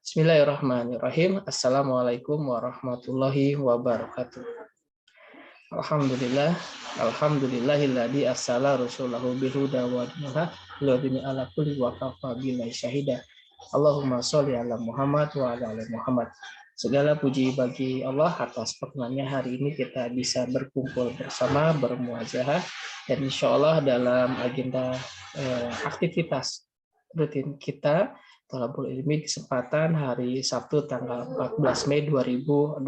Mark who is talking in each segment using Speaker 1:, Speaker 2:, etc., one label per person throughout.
Speaker 1: Bismillahirrahmanirrahim. Assalamualaikum warahmatullahi wabarakatuh. Alhamdulillah, alhamdulillahilladzi arsala rasulahu bilhuda wa dinil haqq ala kulli wa kafa billahi syahida. Allahumma sholli ala Muhammad wa ala ali Muhammad. Segala puji bagi Allah atas perkenannya hari ini kita bisa berkumpul bersama, bermuajahah, dan insya Allah dalam agenda aktivitas rutin kita Thalabul Ilmi kesempatan hari Sabtu tanggal 14 Mei 2022.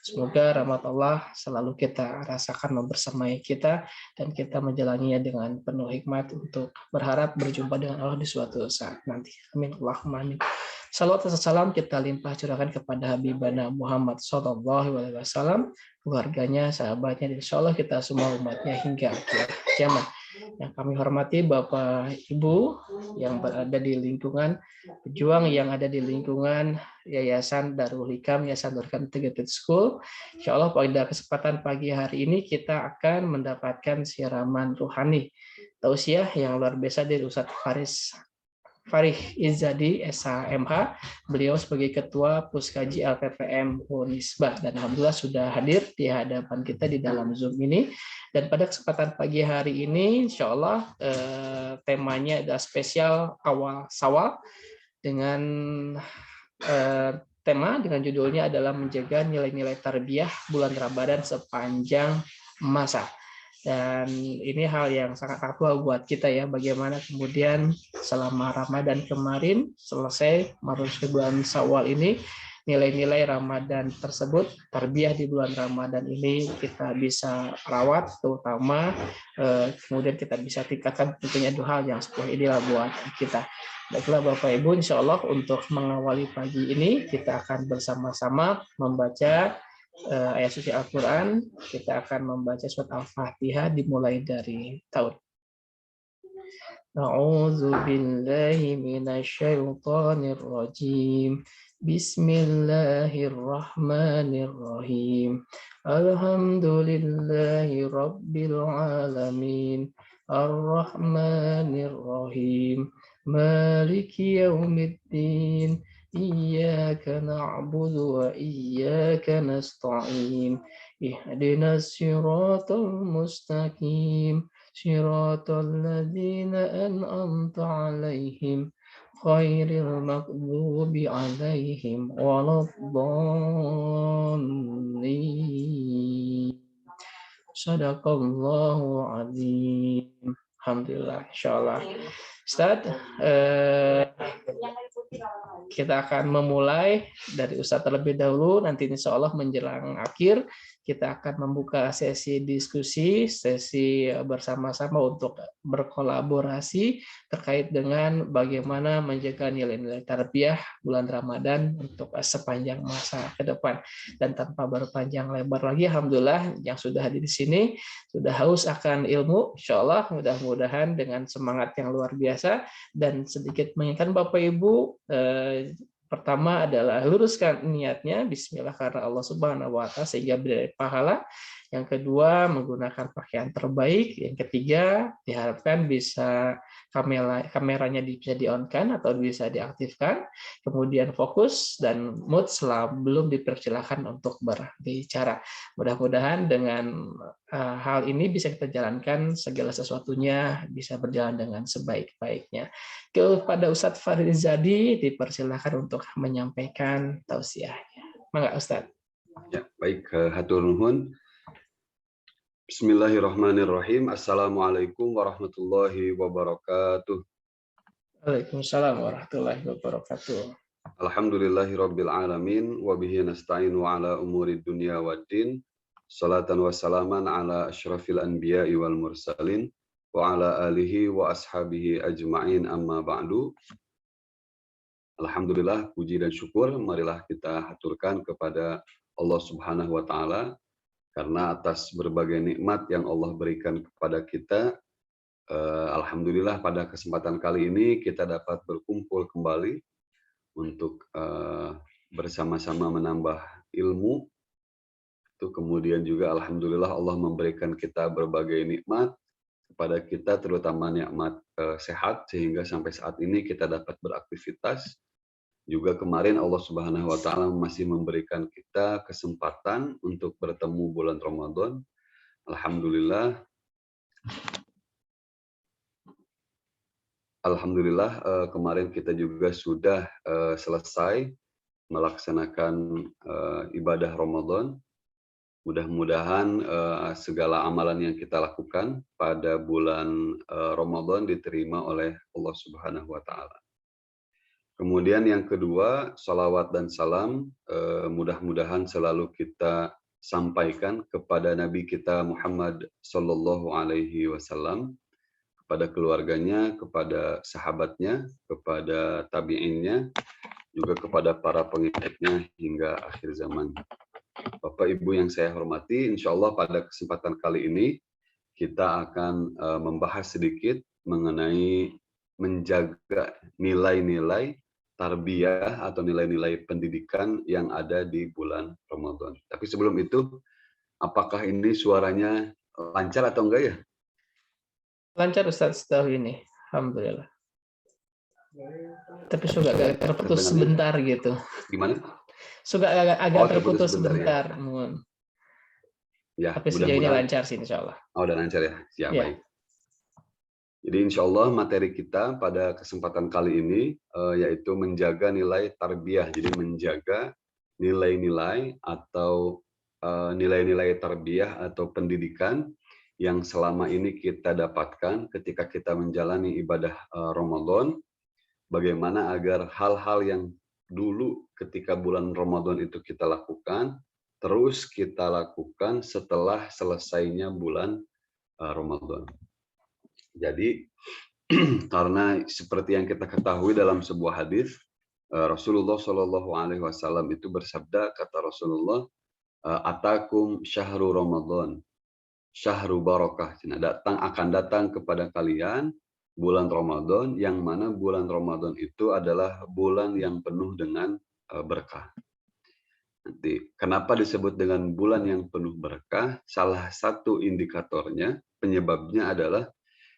Speaker 1: Semoga rahmat Allah selalu kita rasakan membersamai kita dan kita menjalaninya dengan penuh hikmat untuk berharap berjumpa dengan Allah di suatu saat nanti. Amin. Allahumma amin. Salawat dan salam kita limpah curahkan kepada Habibana Muhammad SAW, keluarganya, sahabatnya, dan insya Allah kita semua umatnya hingga akhir zaman. Yang kami hormati Bapak Ibu yang berada di lingkungan pejuang, yang ada di lingkungan Yayasan Darul Hikam, Yayasan Darul Hikam Integrated School. Insya Allah pada kesempatan pagi hari ini kita akan mendapatkan siraman ruhani tausiah yang luar biasa dari Ustadz Farih Izzadi SHMH, beliau sebagai Ketua Puskaji LPPM Unisbah, dan alhamdulillah sudah hadir di hadapan kita di dalam Zoom ini. Dan pada kesempatan pagi hari ini insya Allah temanya adalah spesial awal Syawal dengan tema dengan judulnya adalah menjaga nilai-nilai tarbiyah bulan Ramadan sepanjang masa. Dan ini hal yang sangat aktual buat kita ya, bagaimana kemudian selama Ramadan kemarin selesai memasuki bulan Syawal ini, nilai-nilai Ramadan tersebut, tarbiyah di bulan Ramadan ini kita bisa rawat, terutama kemudian kita bisa tingkatkan tentunya dua hal yang seperti inilah buat kita. Baiklah Bapak Ibu, insya Allah untuk mengawali pagi ini kita akan bersama-sama membaca ayat suci Al-Quran. Kita akan membaca surat Al-Fatihah dimulai dari tahun. A'udzu billahi minasyaitonir rajim. Bismillahirrahmanirrahim. Alhamdulillahi rabbil alamin. Ar-Rahmanir-Rahim. Maliki yaumiddin. Iyyaka na'budu wa iyyaka nasta'in. Ihdinas siratal mustaqim. Siratal ladzina an'amta 'alaihim ghairil maghdubi 'alaihim waladdallin. Shadaqallahu 'azim. Alhamdulillah, insyaallah. Ustaz, kita akan memulai dari Ustaz terlebih dahulu, nanti insya Allah menjelang akhir kita akan membuka sesi diskusi, sesi bersama-sama untuk berkolaborasi terkait dengan bagaimana menjaga nilai-nilai tarbiyah bulan Ramadan untuk sepanjang masa ke depan. Dan tanpa berpanjang lebar lagi, alhamdulillah yang sudah hadir di sini sudah haus akan ilmu, insya Allah mudah-mudahan dengan semangat yang luar biasa. Dan sedikit mengingatkan Bapak Ibu, pertama adalah luruskan niatnya, bismillah karena Allah Subhanahu wa Ta'ala sehingga berdaya pahala. Yang kedua, menggunakan pakaian terbaik. Yang ketiga, diharapkan bisa kameranya bisa di-on-kan atau bisa diaktifkan. Kemudian fokus dan mood belum dipersilahkan untuk berbicara. Mudah-mudahan dengan hal ini bisa kita jalankan, segala sesuatunya bisa berjalan dengan sebaik-baiknya. Kepada Ustadz Farih Izzadi dipersilahkan untuk menyampaikan tausiahnya. Mangga Ustadz.
Speaker 2: Ya, baik, hatur nuhun. Bismillahirrahmanirrahim. Assalamualaikum warahmatullahi wabarakatuh.
Speaker 1: Waalaikumsalam warahmatullahi wabarakatuh.
Speaker 2: Alhamdulillahirabbil alamin wa bihi nasta'inu ala umuri dunya waddin. Salatan wa salaman ala asyrafil anbiya'i wal mursalin wa ala alihi wa ashabihi ajma'in, amma ba'du. Alhamdulillah, puji dan syukur marilah kita haturkan kepada Allah Subhanahu wa Ta'ala, karena atas berbagai nikmat yang Allah berikan kepada kita, alhamdulillah pada kesempatan kali ini kita dapat berkumpul kembali untuk bersama-sama menambah ilmu. Itu kemudian juga alhamdulillah Allah memberikan kita berbagai nikmat, kepada kita, terutama nikmat sehat sehingga sampai saat ini kita dapat beraktivitas. Juga kemarin Allah Subhanahu wa taala masih memberikan kita kesempatan untuk bertemu bulan Ramadan. Alhamdulillah. Alhamdulillah kemarin kita juga sudah selesai melaksanakan ibadah Ramadan. Mudah-mudahan segala amalan yang kita lakukan pada bulan Ramadan diterima oleh Allah Subhanahu wa taala. Kemudian yang kedua, salawat dan salam mudah-mudahan selalu kita sampaikan kepada Nabi kita Muhammad Sallallahu Alaihi Wasallam, kepada keluarganya, kepada sahabatnya, kepada tabi'innya, juga kepada para pengikutnya hingga akhir zaman. Bapak Ibu yang saya hormati, insya Allah pada kesempatan kali ini kita akan membahas sedikit mengenai menjaga nilai-nilai tarbiyah atau nilai-nilai pendidikan yang ada di bulan Ramadan. Tapi sebelum itu, apakah ini suaranya lancar atau enggak ya?
Speaker 1: Lancar Ustaz setahu ini, alhamdulillah. Tapi suka agak terputus sebentar gitu.
Speaker 2: Gimana?
Speaker 1: Suka agak terputus sebentar.
Speaker 2: Ya,
Speaker 1: tapi sejauh ini lancar sih insya Allah.
Speaker 2: Oh, udah lancar ya? Siap,
Speaker 1: ya.
Speaker 2: Baik. Jadi insya Allah materi kita pada kesempatan kali ini yaitu menjaga nilai tarbiyah. Jadi menjaga nilai-nilai atau nilai-nilai tarbiyah atau pendidikan yang selama ini kita dapatkan ketika kita menjalani ibadah Ramadan. Bagaimana agar hal-hal yang dulu ketika bulan Ramadan itu kita lakukan, terus kita lakukan setelah selesainya bulan Ramadan. Jadi karena seperti yang kita ketahui dalam sebuah hadis, Rasulullah Shallallahu Alaihi Wasallam itu bersabda, kata Rasulullah, atakum syahru Ramadan, syahru barakah. Akan datang kepada kalian bulan Ramadan, yang mana bulan Ramadan itu adalah bulan yang penuh dengan berkah. Nanti, kenapa disebut dengan bulan yang penuh berkah? Salah satu indikatornya, penyebabnya adalah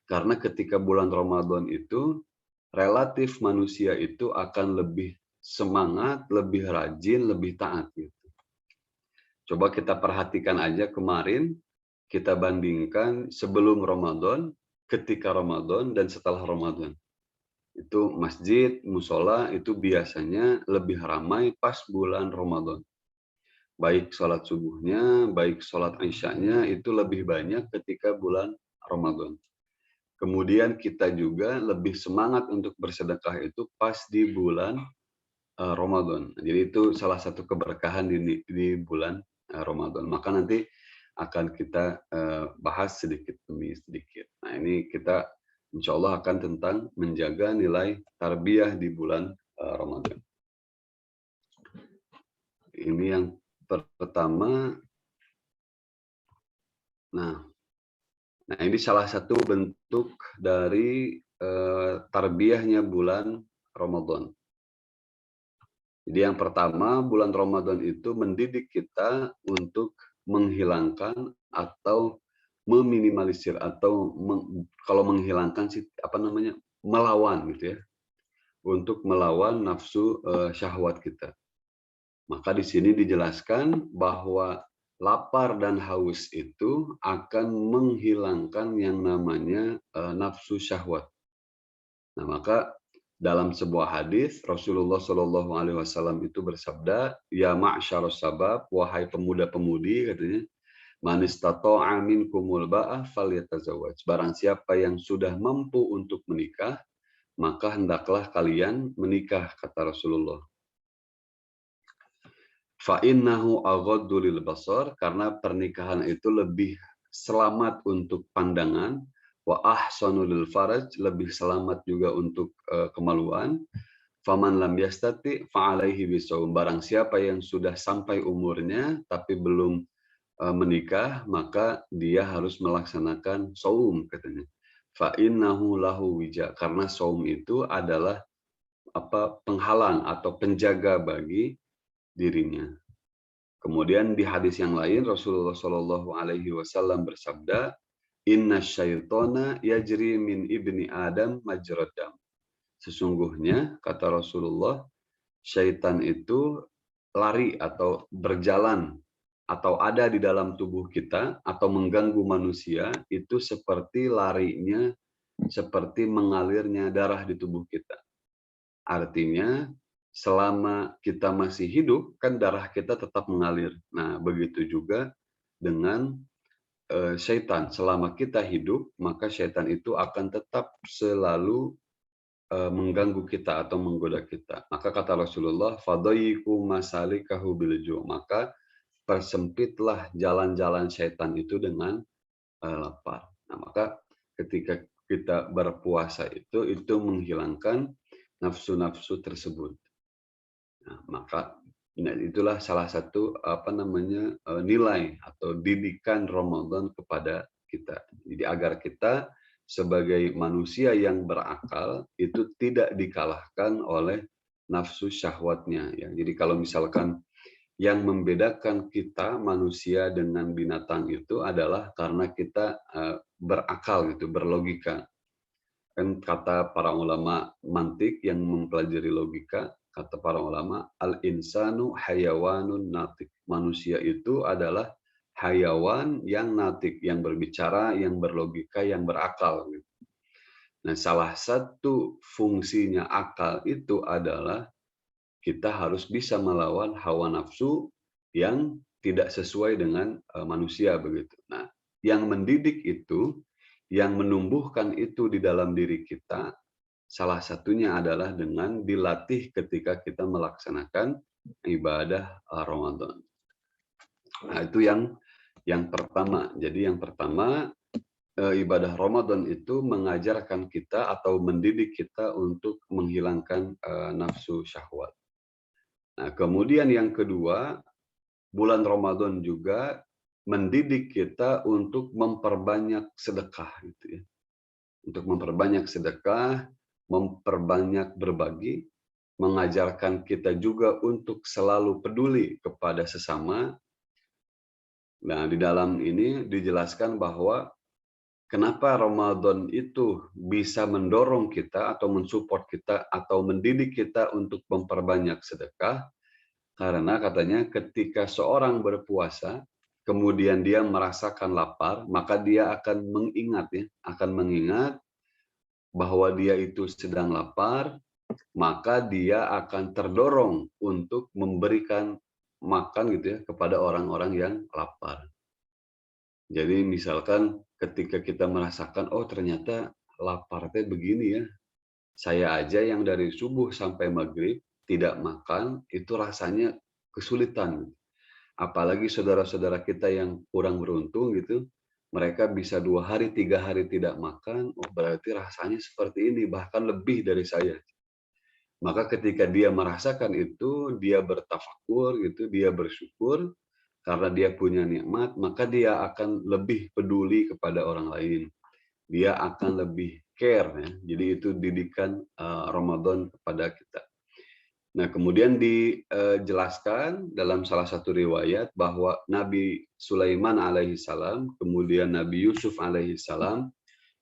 Speaker 2: karena ketika bulan Ramadan itu, relatif manusia itu akan lebih semangat, lebih rajin, lebih taat. Gitu. Coba kita perhatikan aja kemarin, kita bandingkan sebelum Ramadan, ketika Ramadan, dan setelah Ramadan. Itu masjid, musola, itu biasanya lebih ramai pas bulan Ramadan. Baik sholat subuhnya, baik sholat isyanya, itu lebih banyak ketika bulan Ramadan. Kemudian kita juga lebih semangat untuk bersedekah itu pas di bulan Ramadan. Jadi itu salah satu keberkahan di bulan Ramadan. Maka nanti akan kita bahas sedikit demi sedikit. Nah ini kita insya Allah akan tentang menjaga nilai tarbiyah di bulan Ramadan. Ini yang pertama. Nah, ini salah satu bentuk dari tarbiyahnya bulan Ramadan. Jadi yang pertama, bulan Ramadan itu mendidik kita untuk menghilangkan atau meminimalisir atau kalau menghilangkan sih melawan gitu ya. Untuk melawan nafsu syahwat kita. Maka di sini dijelaskan bahwa lapar dan haus itu akan menghilangkan yang namanya nafsu syahwat. Nah, maka dalam sebuah hadis Rasulullah Shallallahu Alaihi Wasallam itu bersabda, ya ma'syarus sabab, wahai pemuda-pemudi, katanya, man istata'a minkumul ba'ah falyatazawwaj. Barang siapa yang sudah mampu untuk menikah, maka hendaklah kalian menikah, kata Rasulullah. Fa'innahu aghaddu lil basar, karena pernikahan itu lebih selamat untuk pandangan, wa ahsanu lil faraj, lebih selamat juga untuk kemaluan. Faman lam yastati fa'alaihi bisawm, barang siapa yang sudah sampai umurnya tapi belum menikah, maka dia harus melaksanakan saum, katanya. Fa'innahu lahu wija, karena saum itu adalah penghalang atau penjaga bagi dirinya. Kemudian di hadis yang lain Rasulullah Shallallahu Alaihi Wasallam bersabda, Inna syaitona yajri min ibni Adam majrad dam. Sesungguhnya, kata Rasulullah, syaitan itu lari atau berjalan atau ada di dalam tubuh kita atau mengganggu manusia itu seperti larinya, seperti mengalirnya darah di tubuh kita. Artinya, selama kita masih hidup, kan darah kita tetap mengalir. Nah, begitu juga dengan syaitan. Selama kita hidup, maka syaitan itu akan tetap selalu mengganggu kita atau menggoda kita. Maka kata Rasulullah, fadayyiqu masalikahu bilju'. Maka persempitlah jalan-jalan syaitan itu dengan lapar. Nah, maka ketika kita berpuasa itu menghilangkan nafsu-nafsu tersebut. Nah, maka itulah salah satu nilai atau didikan Ramadan kepada kita. Jadi agar kita sebagai manusia yang berakal itu tidak dikalahkan oleh nafsu syahwatnya. Ya. Jadi kalau misalkan yang membedakan kita manusia dengan binatang itu adalah karena kita berakal gitu, berlogika. Kan kata para ulama mantik yang mempelajari logika, kata para ulama, al-insanu hayawanun natik. Manusia itu adalah hayawan yang natik, yang berbicara, yang berlogika, yang berakal. Nah, salah satu fungsinya akal itu adalah kita harus bisa melawan hawa nafsu yang tidak sesuai dengan manusia begitu. Nah, yang mendidik itu, yang menumbuhkan itu di dalam diri kita, salah satunya adalah dengan dilatih ketika kita melaksanakan ibadah Ramadan. Nah, itu yang pertama. Jadi yang pertama, ibadah Ramadan itu mengajarkan kita atau mendidik kita untuk menghilangkan nafsu syahwat. Nah, kemudian yang kedua, bulan Ramadan juga mendidik kita untuk memperbanyak sedekah gitu ya. Untuk memperbanyak sedekah, memperbanyak berbagi, mengajarkan kita juga untuk selalu peduli kepada sesama. Nah, di dalam ini dijelaskan bahwa kenapa Ramadan itu bisa mendorong kita atau mensupport kita atau mendidik kita untuk memperbanyak sedekah. Karena katanya ketika seorang berpuasa, kemudian dia merasakan lapar, maka dia akan mengingat bahwa dia itu sedang lapar, maka dia akan terdorong untuk memberikan makan gitu ya kepada orang-orang yang lapar. Jadi misalkan ketika kita merasakan, oh ternyata lapar teh begini ya, saya aja yang dari subuh sampai maghrib tidak makan, itu rasanya kesulitan. Apalagi saudara-saudara kita yang kurang beruntung gitu, mereka bisa 2 hari, 3 hari tidak makan, oh berarti rasanya seperti ini, bahkan lebih dari saya. Maka ketika dia merasakan itu, dia bertafakur gitu, dia bersyukur, karena dia punya nikmat, maka dia akan lebih peduli kepada orang lain. Dia akan lebih care ya. Jadi itu didikan Ramadan kepada kita. Nah, kemudian dijelaskan dalam salah satu riwayat bahwa Nabi Sulaiman alaihissalam, kemudian Nabi Yusuf alaihissalam,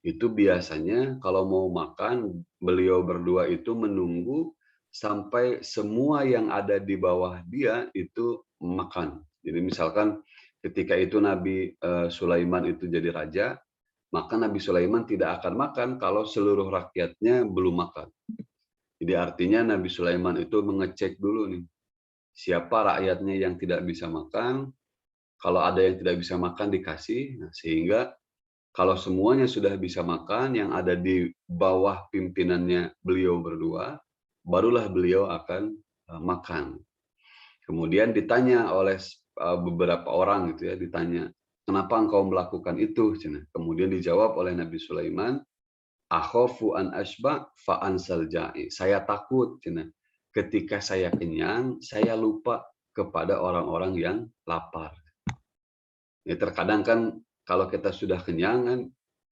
Speaker 2: itu biasanya kalau mau makan, beliau berdua itu menunggu sampai semua yang ada di bawah dia itu makan. Jadi misalkan ketika itu Nabi Sulaiman itu jadi raja, maka Nabi Sulaiman tidak akan makan kalau seluruh rakyatnya belum makan. Jadi artinya Nabi Sulaiman itu mengecek dulu nih, siapa rakyatnya yang tidak bisa makan, kalau ada yang tidak bisa makan dikasih, nah, sehingga kalau semuanya sudah bisa makan, yang ada di bawah pimpinannya beliau berdua, barulah beliau akan makan. Kemudian ditanya oleh beberapa orang gitu ya, ditanya, kenapa engkau melakukan itu? Kemudian dijawab oleh Nabi Sulaiman, akhofu an asba fa ansal ja'i. Saya takut ketika saya kenyang, saya lupa kepada orang-orang yang lapar. Ya, terkadang kan kalau kita sudah kenyang kan,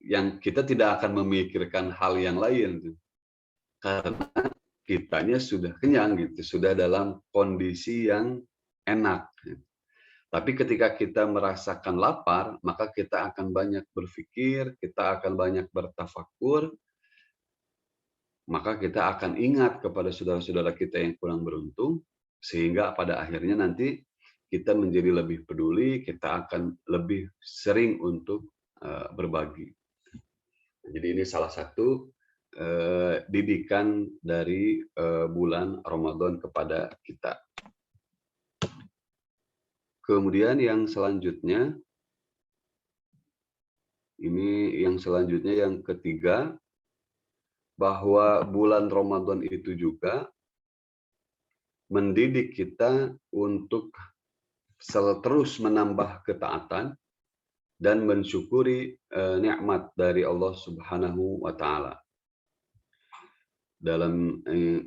Speaker 2: yang kita tidak akan memikirkan hal yang lain karena kitanya sudah kenyang gitu, sudah dalam kondisi yang enak. Tapi ketika kita merasakan lapar, maka kita akan banyak berpikir, kita akan banyak bertafakur, maka kita akan ingat kepada saudara-saudara kita yang kurang beruntung, sehingga pada akhirnya nanti kita menjadi lebih peduli, kita akan lebih sering untuk berbagi. Jadi ini salah satu didikan dari bulan Ramadan kepada kita. Kemudian yang selanjutnya, yang ketiga, bahwa bulan Ramadan itu juga mendidik kita untuk terus menambah ketaatan dan mensyukuri nikmat dari Allah Subhanahu wa taala. Dalam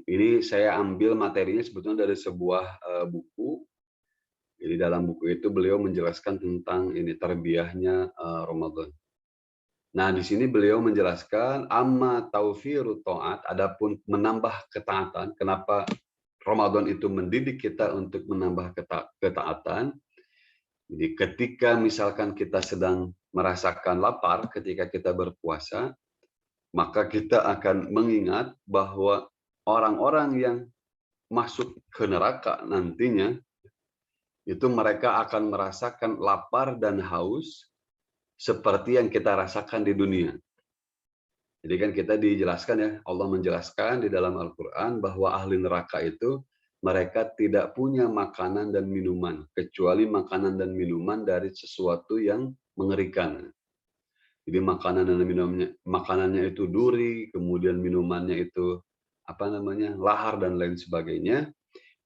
Speaker 2: ini saya ambil materinya sebetulnya dari sebuah buku. Jadi dalam buku itu beliau menjelaskan tentang ini tarbiyahnya Ramadan. Nah, di sini beliau menjelaskan amma taufiru taat, adapun menambah ketaatan. Kenapa Ramadan itu mendidik kita untuk menambah ketaatan? Jadi ketika misalkan kita sedang merasakan lapar ketika kita berpuasa, maka kita akan mengingat bahwa orang-orang yang masuk ke neraka nantinya itu mereka akan merasakan lapar dan haus seperti yang kita rasakan di dunia. Jadi kan kita dijelaskan ya, Allah menjelaskan di dalam Al-Quran bahwa ahli neraka itu mereka tidak punya makanan dan minuman, kecuali makanan dan minuman dari sesuatu yang mengerikan. Jadi makanannya itu duri, kemudian minumannya itu lahar dan lain sebagainya.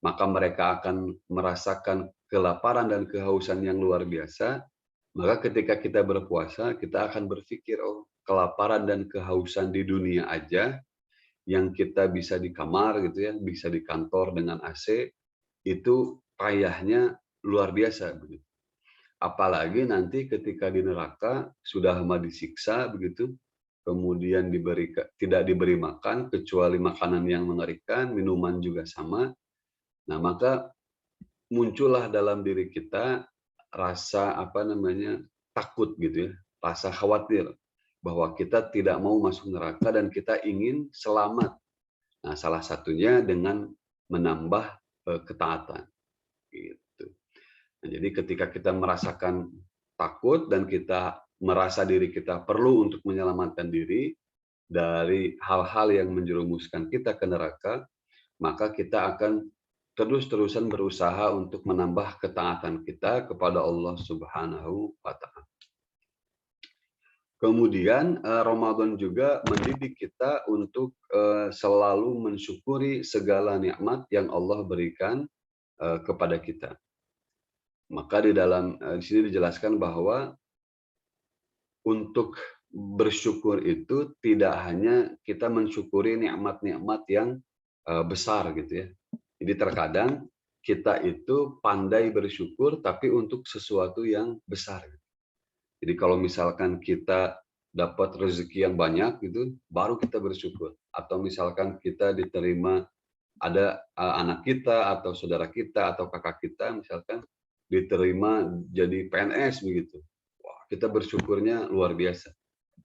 Speaker 2: Maka mereka akan merasakan kelaparan dan kehausan yang luar biasa. Maka ketika kita berpuasa, kita akan berpikir, oh, kelaparan dan kehausan di dunia aja, yang kita bisa di kamar gitu ya, bisa di kantor dengan AC, itu payahnya luar biasa begitu. Apalagi nanti ketika di neraka sudah disiksa begitu, kemudian tidak diberi makan kecuali makanan yang mengerikan, minuman juga sama. Nah, maka muncullah dalam diri kita rasa takut gitu ya, rasa khawatir bahwa kita tidak mau masuk neraka dan kita ingin selamat. Nah, salah satunya dengan menambah ketaatan. Gitu. Nah, jadi ketika kita merasakan takut dan kita merasa diri kita perlu untuk menyelamatkan diri dari hal-hal yang menjerumuskan kita ke neraka, maka kita akan terus-terusan berusaha untuk menambah ketaatan kita kepada Allah Subhanahu wa taala. Kemudian Ramadan juga mendidik kita untuk selalu mensyukuri segala nikmat yang Allah berikan kepada kita. Maka di sini dijelaskan bahwa untuk bersyukur itu tidak hanya kita mensyukuri nikmat-nikmat yang besar gitu ya. Jadi terkadang kita itu pandai bersyukur tapi untuk sesuatu yang besar. Jadi kalau misalkan kita dapat rezeki yang banyak gitu, baru kita bersyukur. Atau misalkan kita diterima, ada anak kita atau saudara kita atau kakak kita misalkan diterima jadi PNS begitu. Wah, kita bersyukurnya luar biasa.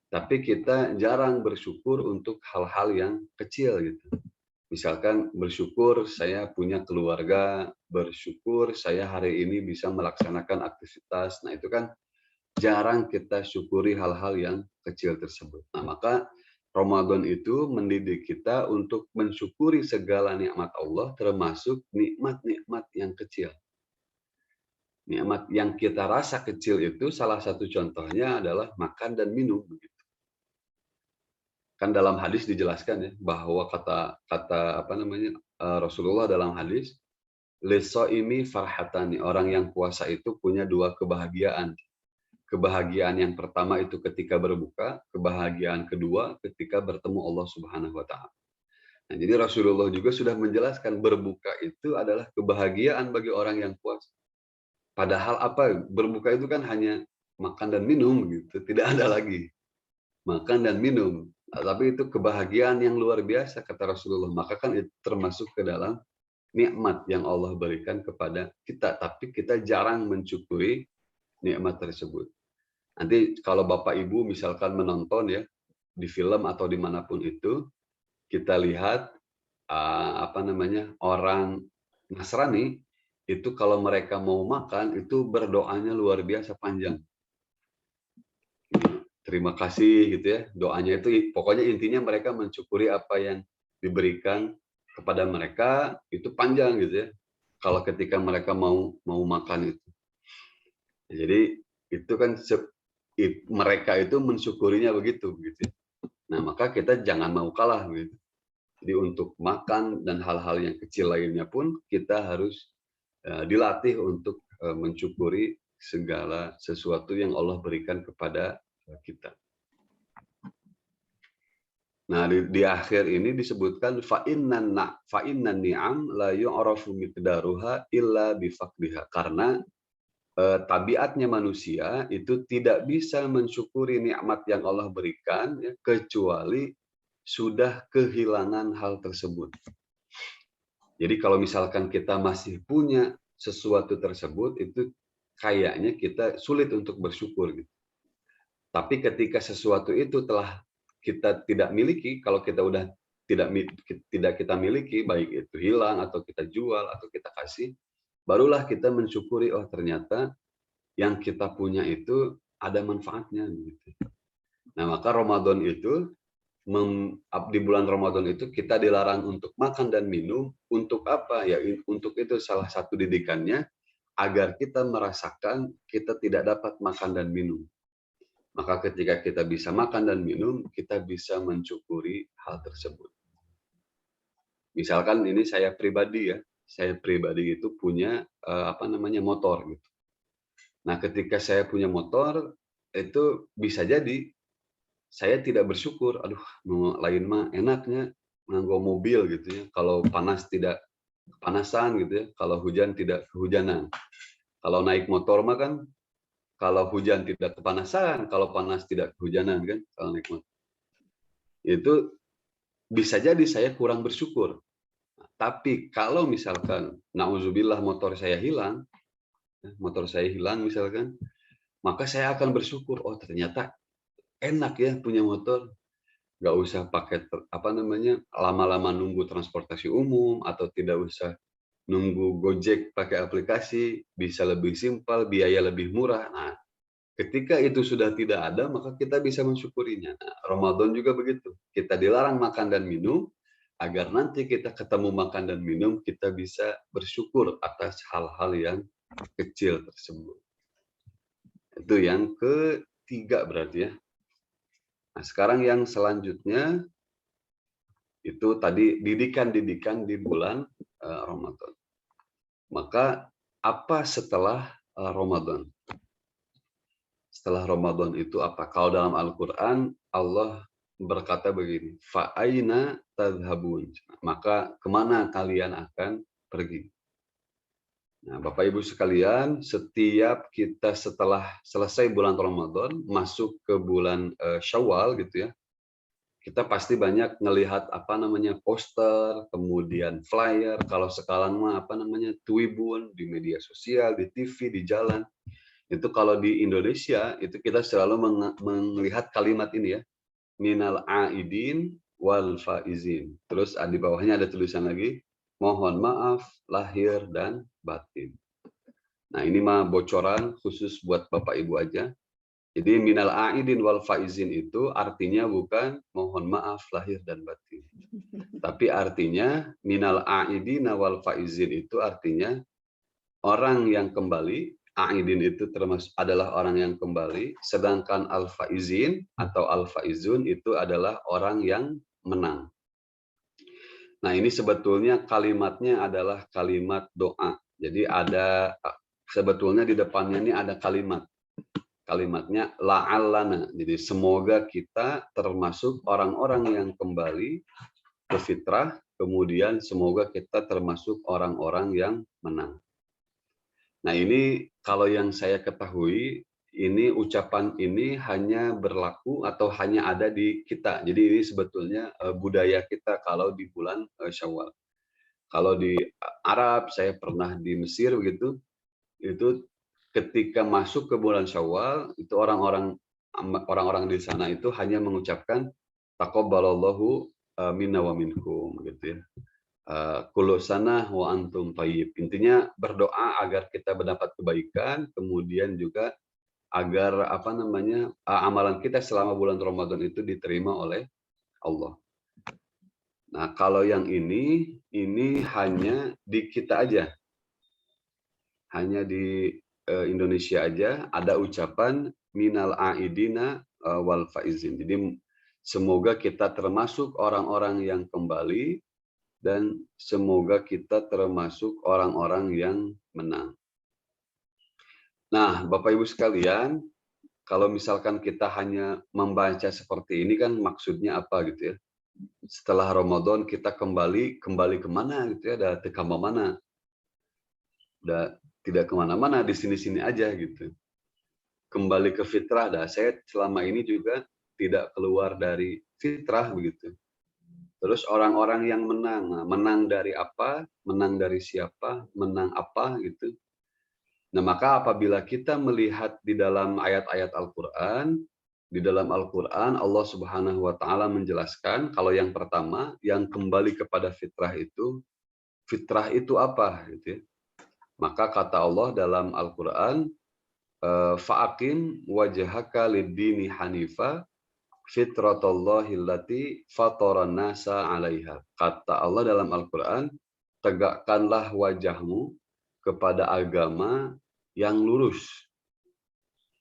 Speaker 2: Tapi kita jarang bersyukur untuk hal-hal yang kecil gitu. Misalkan bersyukur saya punya keluarga, bersyukur saya hari ini bisa melaksanakan aktivitas. Nah, itu kan jarang kita syukuri hal-hal yang kecil tersebut. Nah, maka Ramadan itu mendidik kita untuk mensyukuri segala nikmat Allah, termasuk nikmat-nikmat yang kecil. Nikmat yang kita rasa kecil itu salah satu contohnya adalah makan dan minum. Kan dalam hadis dijelaskan ya bahwa kata Rasulullah dalam hadis, lisoimi farhatani, orang yang puasa itu punya dua kebahagiaan. Kebahagiaan yang pertama itu ketika berbuka, kebahagiaan kedua ketika bertemu Allah Subhanahu wa taala. Nah, jadi Rasulullah juga sudah menjelaskan berbuka itu adalah kebahagiaan bagi orang yang puasa. Padahal berbuka itu kan hanya makan dan minum gitu, tidak ada lagi. Makan dan minum. Tapi itu kebahagiaan yang luar biasa kata Rasulullah. Maka kan itu termasuk ke dalam nikmat yang Allah berikan kepada kita, tapi kita jarang mensyukuri nikmat tersebut. Nanti kalau Bapak Ibu misalkan menonton ya di film atau dimanapun itu, kita lihat orang Nasrani itu kalau mereka mau makan itu berdoanya luar biasa panjang. Terima kasih gitu ya. Doanya itu pokoknya intinya mereka mensyukuri apa yang diberikan kepada mereka itu panjang gitu ya. Kalau ketika mereka mau makan itu. Jadi itu kan mereka itu mensyukurinya begitu gitu. Nah, maka kita jangan mau kalah gitu. Jadi untuk makan dan hal-hal yang kecil lainnya pun kita harus dilatih untuk mensyukuri segala sesuatu yang Allah berikan kepada kita. Nah, di akhir ini disebutkan fa'innan ni'am la yu'rafu miqdaruha illa bifaqdiha. Karena tabiatnya manusia itu tidak bisa mensyukuri nikmat yang Allah berikan ya, kecuali sudah kehilangan hal tersebut. Jadi kalau misalkan kita masih punya sesuatu tersebut, itu kayaknya kita sulit untuk bersyukur gitu. Tapi ketika sesuatu itu telah kita tidak miliki, kalau kita udah tidak kita miliki, baik itu hilang atau kita jual atau kita kasih, barulah kita mensyukuri, oh ternyata yang kita punya itu ada manfaatnya gitu. Nah, maka Ramadan itu di bulan Ramadan itu kita dilarang untuk makan dan minum. Untuk apa? Ya untuk itu salah satu didikannya agar kita merasakan kita tidak dapat makan dan minum. Maka ketika kita bisa makan dan minum, kita bisa mensyukuri hal tersebut. Misalkan ini saya pribadi itu punya motor gitu. Nah, ketika saya punya motor itu bisa jadi saya tidak bersyukur, aduh, lain mah enaknya nganggo mobil gitu ya. Kalau panas tidak kepanasan gitu ya, kalau hujan tidak kehujanan. Kalau naik motor mah kan kalau hujan tidak kepanasan, kalau panas tidak kehujanan kan, kalau naik motor. Itu bisa jadi saya kurang bersyukur. Tapi kalau misalkan nauzubillah motor saya hilang misalkan, maka saya akan bersyukur, oh ternyata enak ya punya motor. Nggak usah pakai lama-lama nunggu transportasi umum atau tidak usah nunggu Gojek pakai aplikasi, bisa lebih simpel, biaya lebih murah. Nah, ketika itu sudah tidak ada, maka kita bisa mensyukurinya. Nah, Ramadan juga begitu. Kita dilarang makan dan minum, agar nanti kita ketemu makan dan minum, kita bisa bersyukur atas hal-hal yang kecil tersebut. Itu yang ketiga berarti ya. Nah, sekarang yang selanjutnya itu tadi didikan-didikan di bulan Ramadan. Maka apa setelah Ramadan? Setelah Ramadan itu apa? Kalau dalam Al-Quran Allah berkata begini, fa'aina tadhabun. Maka kemana kalian akan pergi? Nah, Bapak Ibu sekalian, setiap kita setelah selesai bulan Ramadan, masuk ke bulan Syawal gitu ya, kita pasti banyak ngelihat poster, kemudian flyer, kalau sekarang mah Twibun di media sosial, di TV, di jalan. Itu kalau di Indonesia itu kita selalu melihat kalimat ini ya, minal aidin wal faizin. Terus di bawahnya ada tulisan lagi, mohon maaf lahir dan batin. Nah, ini mah bocoran khusus buat Bapak Ibu aja. Jadi minal aidin wal faizin itu artinya bukan mohon maaf lahir dan batin. Tapi artinya minal aidin wal faizin itu artinya orang yang kembali. Aidin itu termasuk adalah orang yang kembali, sedangkan al faizin atau al faizun itu adalah orang yang menang. Nah, ini sebetulnya kalimatnya adalah kalimat doa. Jadi sebetulnya di depannya ini ada kalimatnya la'allana. Jadi semoga kita termasuk orang-orang yang kembali ke fitrah, kemudian semoga kita termasuk orang-orang yang menang. Nah, ini kalau yang saya ketahui, ini ucapan ini hanya berlaku atau hanya ada di kita. Jadi ini sebetulnya budaya kita kalau di bulan Syawal. Kalau di Arab, saya pernah di Mesir begitu, itu ketika masuk ke bulan Syawal, itu orang-orang di sana itu hanya mengucapkan taqabbalallahu minna wa minkum gitu ya. Kullu sanah wa antum thayyib. Intinya berdoa agar kita mendapat kebaikan, kemudian juga agar amalan kita selama bulan Ramadan itu diterima oleh Allah. Nah, kalau yang ini hanya di kita aja. Hanya di Indonesia aja ada ucapan minal aidina wal faizin. Jadi semoga kita termasuk orang-orang yang kembali dan semoga kita termasuk orang-orang yang menang. Nah, Bapak Ibu sekalian, kalau misalkan kita hanya membaca seperti ini kan maksudnya apa gitu ya? Setelah Ramadan kita kembali kemana gitu ya? Ada teka mana? Udah tidak kemana-mana, di sini-sini aja gitu. Kembali ke fitrah. Dah saya selama ini juga tidak keluar dari fitrah begitu. Terus orang-orang yang menang, nah, menang dari apa? Menang dari siapa? Menang apa gitu? Nah, maka apabila kita melihat di dalam ayat-ayat Al-Qur'an, di dalam Al-Qur'an Allah Subhanahu wa taala menjelaskan kalau yang pertama yang kembali kepada fitrah itu apa gitu ya. Maka kata Allah dalam Al-Qur'an, fa'aqim wajhaka lid-dini hanifa fitratallahi allati fataran nasa 'alaiha. Kata Allah dalam Al-Qur'an, tegakkanlah wajahmu kepada agama yang lurus.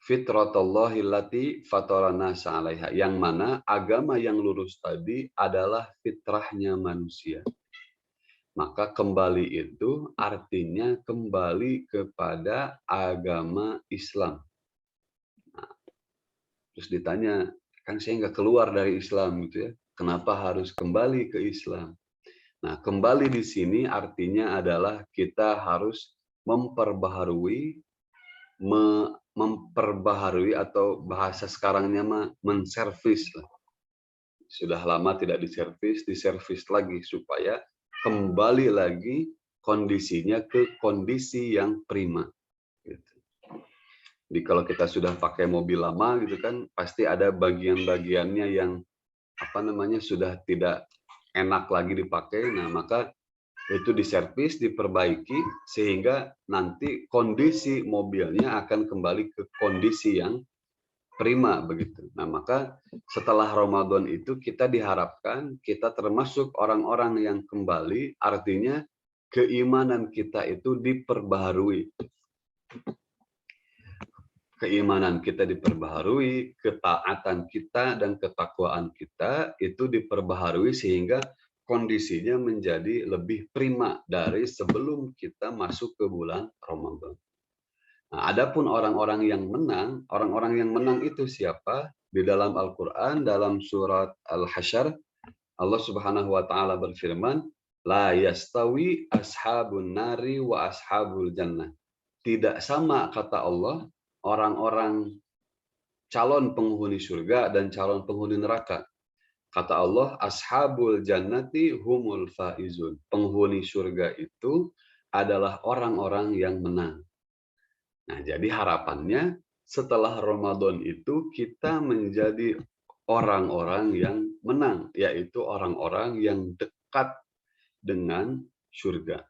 Speaker 2: Fitratallahi allati fataran nasa 'alaiha. Yang mana agama yang lurus tadi adalah fitrahnya manusia. Maka kembali itu artinya kembali kepada agama Islam. Nah, terus ditanya, kan saya nggak keluar dari Islam gitu ya, kenapa harus kembali ke Islam? Nah, kembali di sini artinya adalah kita harus memperbaharui atau bahasa sekarangnya menservis lah. Sudah lama tidak diservis lagi supaya kembali lagi kondisinya ke kondisi yang prima. Gitu. Jadi kalau kita sudah pakai mobil lama gitu kan, pasti ada bagian-bagiannya yang sudah tidak enak lagi dipakai. Nah, maka itu diservis, diperbaiki sehingga nanti kondisi mobilnya akan kembali ke kondisi yang prima begitu. Nah, maka setelah Ramadan itu kita diharapkan kita termasuk orang-orang yang kembali, artinya keimanan kita itu diperbaharui. Keimanan kita diperbaharui, ketaatan kita dan ketakwaan kita itu diperbaharui sehingga kondisinya menjadi lebih prima dari sebelum kita masuk ke bulan Ramadan. Nah, adapun orang-orang yang menang itu siapa? Di dalam Al-Qur'an dalam surat Al-Hasyr Allah Subhanahu wa taala berfirman, "La yastawi ashabun nari wa ashabul jannah." Tidak sama kata Allah orang-orang calon penghuni surga dan calon penghuni neraka. Kata Allah, ashabul jannati humul faizun. Penghuni surga itu adalah orang-orang yang menang. Nah, jadi harapannya setelah Ramadan itu kita menjadi orang-orang yang menang, yaitu orang-orang yang dekat dengan surga.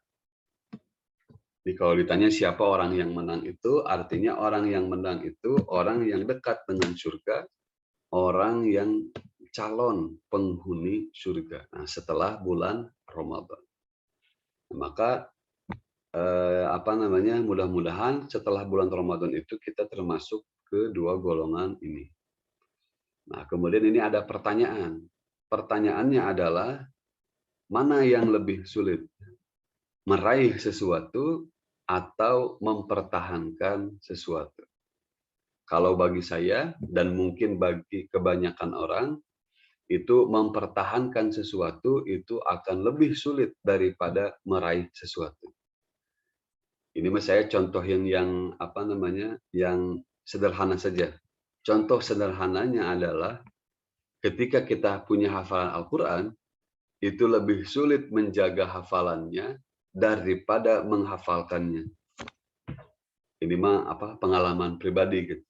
Speaker 2: Jadi kalau ditanya siapa orang yang menang itu, artinya orang yang menang itu orang yang dekat dengan surga, orang yang calon penghuni surga. Nah, setelah bulan Ramadan. Maka mudah-mudahan setelah bulan Ramadan itu kita termasuk kedua golongan ini. Nah, kemudian ini ada pertanyaan. Pertanyaannya adalah mana yang lebih sulit? Meraih sesuatu atau mempertahankan sesuatu? Kalau bagi saya dan mungkin bagi kebanyakan orang itu mempertahankan sesuatu itu akan lebih sulit daripada meraih sesuatu. Ini saya contohin yang sederhana saja. Contoh sederhananya adalah ketika kita punya hafalan Al-Qur'an, itu lebih sulit menjaga hafalannya daripada menghafalkannya. Ini mah pengalaman pribadi gitu.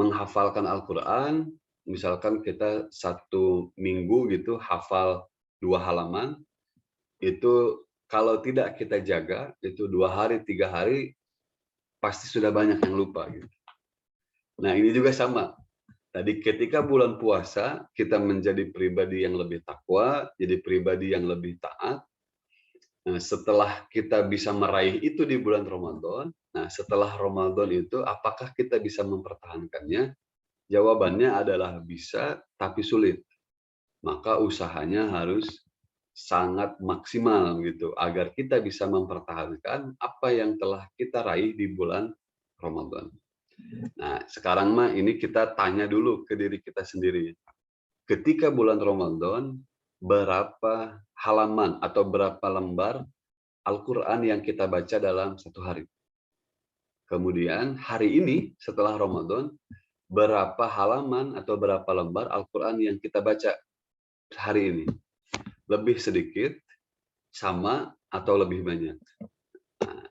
Speaker 2: Menghafalkan Al-Quran, misalkan kita 1 minggu gitu hafal 2 halaman, itu kalau tidak kita jaga, itu 2 hari, 3 hari, pasti sudah banyak yang lupa. Gitu. Nah ini juga sama. Tadi ketika bulan puasa, kita menjadi pribadi yang lebih takwa, jadi pribadi yang lebih taat. Nah, setelah kita bisa meraih itu di bulan Ramadan, nah setelah Ramadan itu apakah kita bisa mempertahankannya? Jawabannya adalah bisa, tapi sulit. Maka usahanya harus sangat maksimal gitu agar kita bisa mempertahankan apa yang telah kita raih di bulan Ramadan. Nah, sekarang mah ini kita tanya dulu ke diri kita sendiri. Ketika bulan Ramadan, berapa halaman atau berapa lembar Al-Quran yang kita baca dalam 1 hari? Kemudian hari ini setelah Ramadan, berapa halaman atau berapa lembar Al-Quran yang kita baca hari ini? Lebih sedikit, sama, atau lebih banyak? Nah,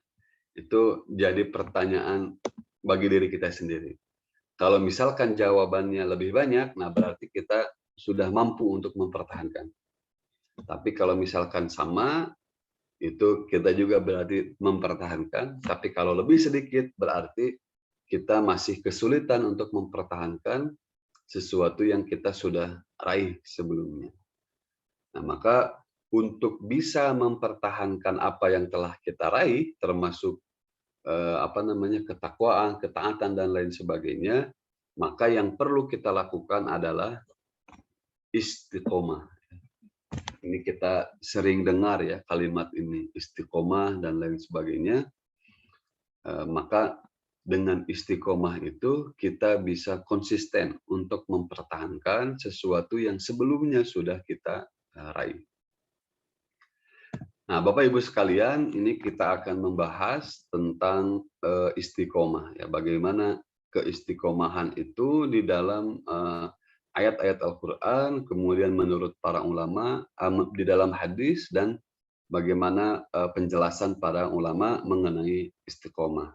Speaker 2: itu jadi pertanyaan bagi diri kita sendiri. Kalau misalkan jawabannya lebih banyak, nah berarti kita sudah mampu untuk mempertahankan. Tapi kalau misalkan sama, itu kita juga berarti mempertahankan. Tapi kalau lebih sedikit, berarti kita masih kesulitan untuk mempertahankan sesuatu yang kita sudah raih sebelumnya. Nah, maka untuk bisa mempertahankan apa yang telah kita raih, termasuk ketakwaan, ketaatan dan lain sebagainya, maka yang perlu kita lakukan adalah istiqomah. Ini kita sering dengar ya kalimat ini, istiqomah dan lain sebagainya. Maka dengan istiqomah itu kita bisa konsisten untuk mempertahankan sesuatu yang sebelumnya sudah kita raih. Nah, Bapak Ibu sekalian, ini kita akan membahas tentang istiqomah ya, bagaimana keistiqomahan itu di dalam ayat-ayat Al-Qur'an, kemudian menurut para ulama di dalam hadis, dan bagaimana penjelasan para ulama mengenai istiqomah.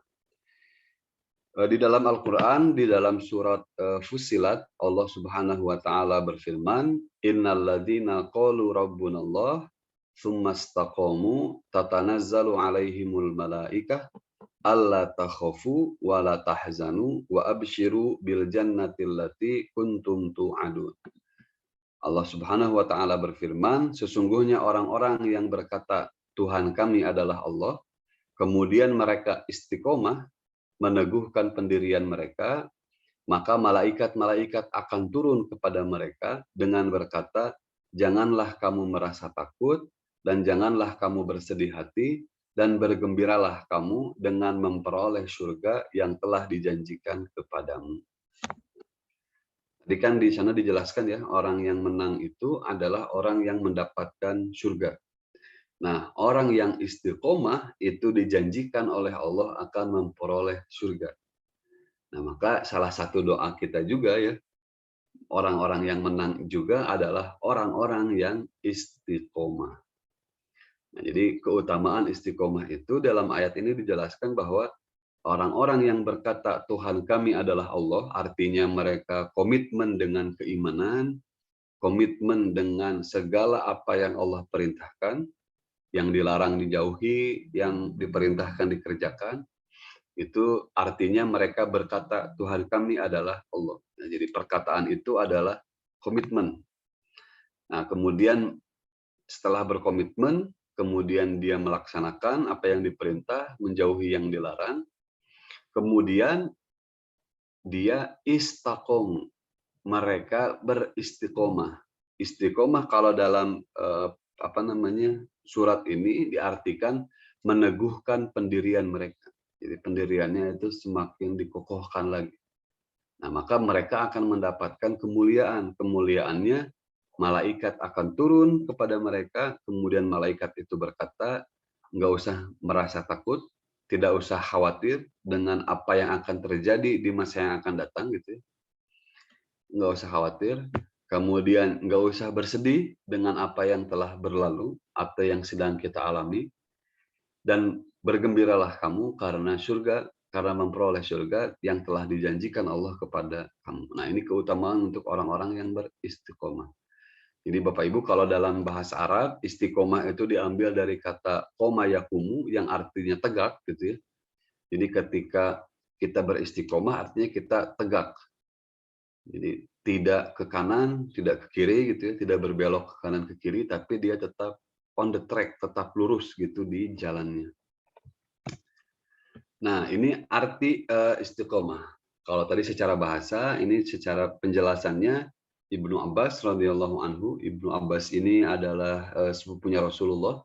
Speaker 2: Di dalam Al-Quran, di dalam surat Fussilat, Allah Subhanahu wa Ta'ala berfirman, Innal ladzina qalu rabbunallah tsumma istaqamu tatanazzalu alaihimul malaikah alla takhafu wa la tahzanu wa abshiru bil jannati allati kuntum tu'adun. Allah Subhanahu wa Ta'ala berfirman, sesungguhnya orang-orang yang berkata Tuhan kami adalah Allah, kemudian mereka istiqomah meneguhkan pendirian mereka, maka malaikat-malaikat akan turun kepada mereka dengan berkata, janganlah kamu merasa takut, dan janganlah kamu bersedih hati, dan bergembiralah kamu dengan memperoleh surga yang telah dijanjikan kepadamu. Tadi kan di sana dijelaskan ya, orang yang menang itu adalah orang yang mendapatkan surga. Nah, orang yang istiqomah itu dijanjikan oleh Allah akan memperoleh surga. Nah, maka salah satu doa kita juga ya, orang-orang yang menang juga adalah orang-orang yang istiqomah. Nah, jadi keutamaan istiqomah itu dalam ayat ini dijelaskan bahwa orang-orang yang berkata Tuhan kami adalah Allah, artinya mereka komitmen dengan keimanan, komitmen dengan segala apa yang Allah perintahkan, yang dilarang dijauhi, yang diperintahkan dikerjakan, itu artinya mereka berkata Tuhan kami adalah Allah. Nah, jadi perkataan itu adalah komitmen. Nah, kemudian setelah berkomitmen, kemudian dia melaksanakan apa yang diperintah, menjauhi yang dilarang, kemudian dia istaqom, mereka beristiqomah. Istiqomah kalau dalam surat ini diartikan meneguhkan pendirian mereka. Jadi pendiriannya itu semakin dikokohkan lagi. Nah, maka mereka akan mendapatkan kemuliaan. Kemuliaannya, malaikat akan turun kepada mereka, kemudian malaikat itu berkata, nggak usah merasa takut, tidak usah khawatir dengan apa yang akan terjadi di masa yang akan datang, gitu. Nggak usah khawatir, Kemudian nggak usah bersedih dengan apa yang telah berlalu atau yang sedang kita alami, dan bergembiralah kamu karena memperoleh surga yang telah dijanjikan Allah kepada kamu. Nah, ini keutamaan untuk orang-orang yang beristiqomah. Jadi Bapak Ibu, kalau dalam bahasa Arab, istiqomah itu diambil dari kata koma yakumu yang artinya tegak gitu ya. Jadi ketika kita beristiqomah artinya kita tegak. Jadi tidak ke kanan, tidak ke kiri gitu ya, tidak berbelok ke kanan ke kiri, tapi dia tetap on the track, tetap lurus gitu di jalannya. Nah, ini arti istiqomah. Kalau tadi secara bahasa, ini secara penjelasannya Ibnu Abbas radhiyallahu anhu. Ibnu Abbas ini adalah sepupunya Rasulullah.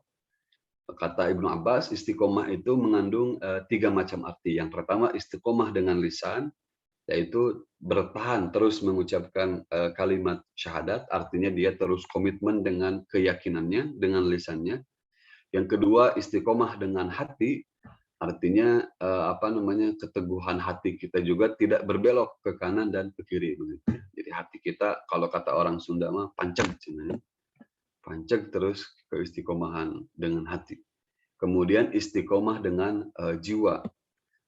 Speaker 2: Kata Ibnu Abbas, istiqomah itu mengandung 3 macam arti. Yang pertama istiqomah dengan lisan, yaitu bertahan terus mengucapkan kalimat syahadat, artinya dia terus komitmen dengan keyakinannya, dengan lisannya. Yang kedua istiqomah dengan hati, artinya keteguhan hati kita juga tidak berbelok ke kanan dan ke kiri begitu. Jadi hati kita, kalau kata orang Sunda mah panceg, panceg terus keistiqomahan dengan hati. Kemudian istiqomah dengan jiwa,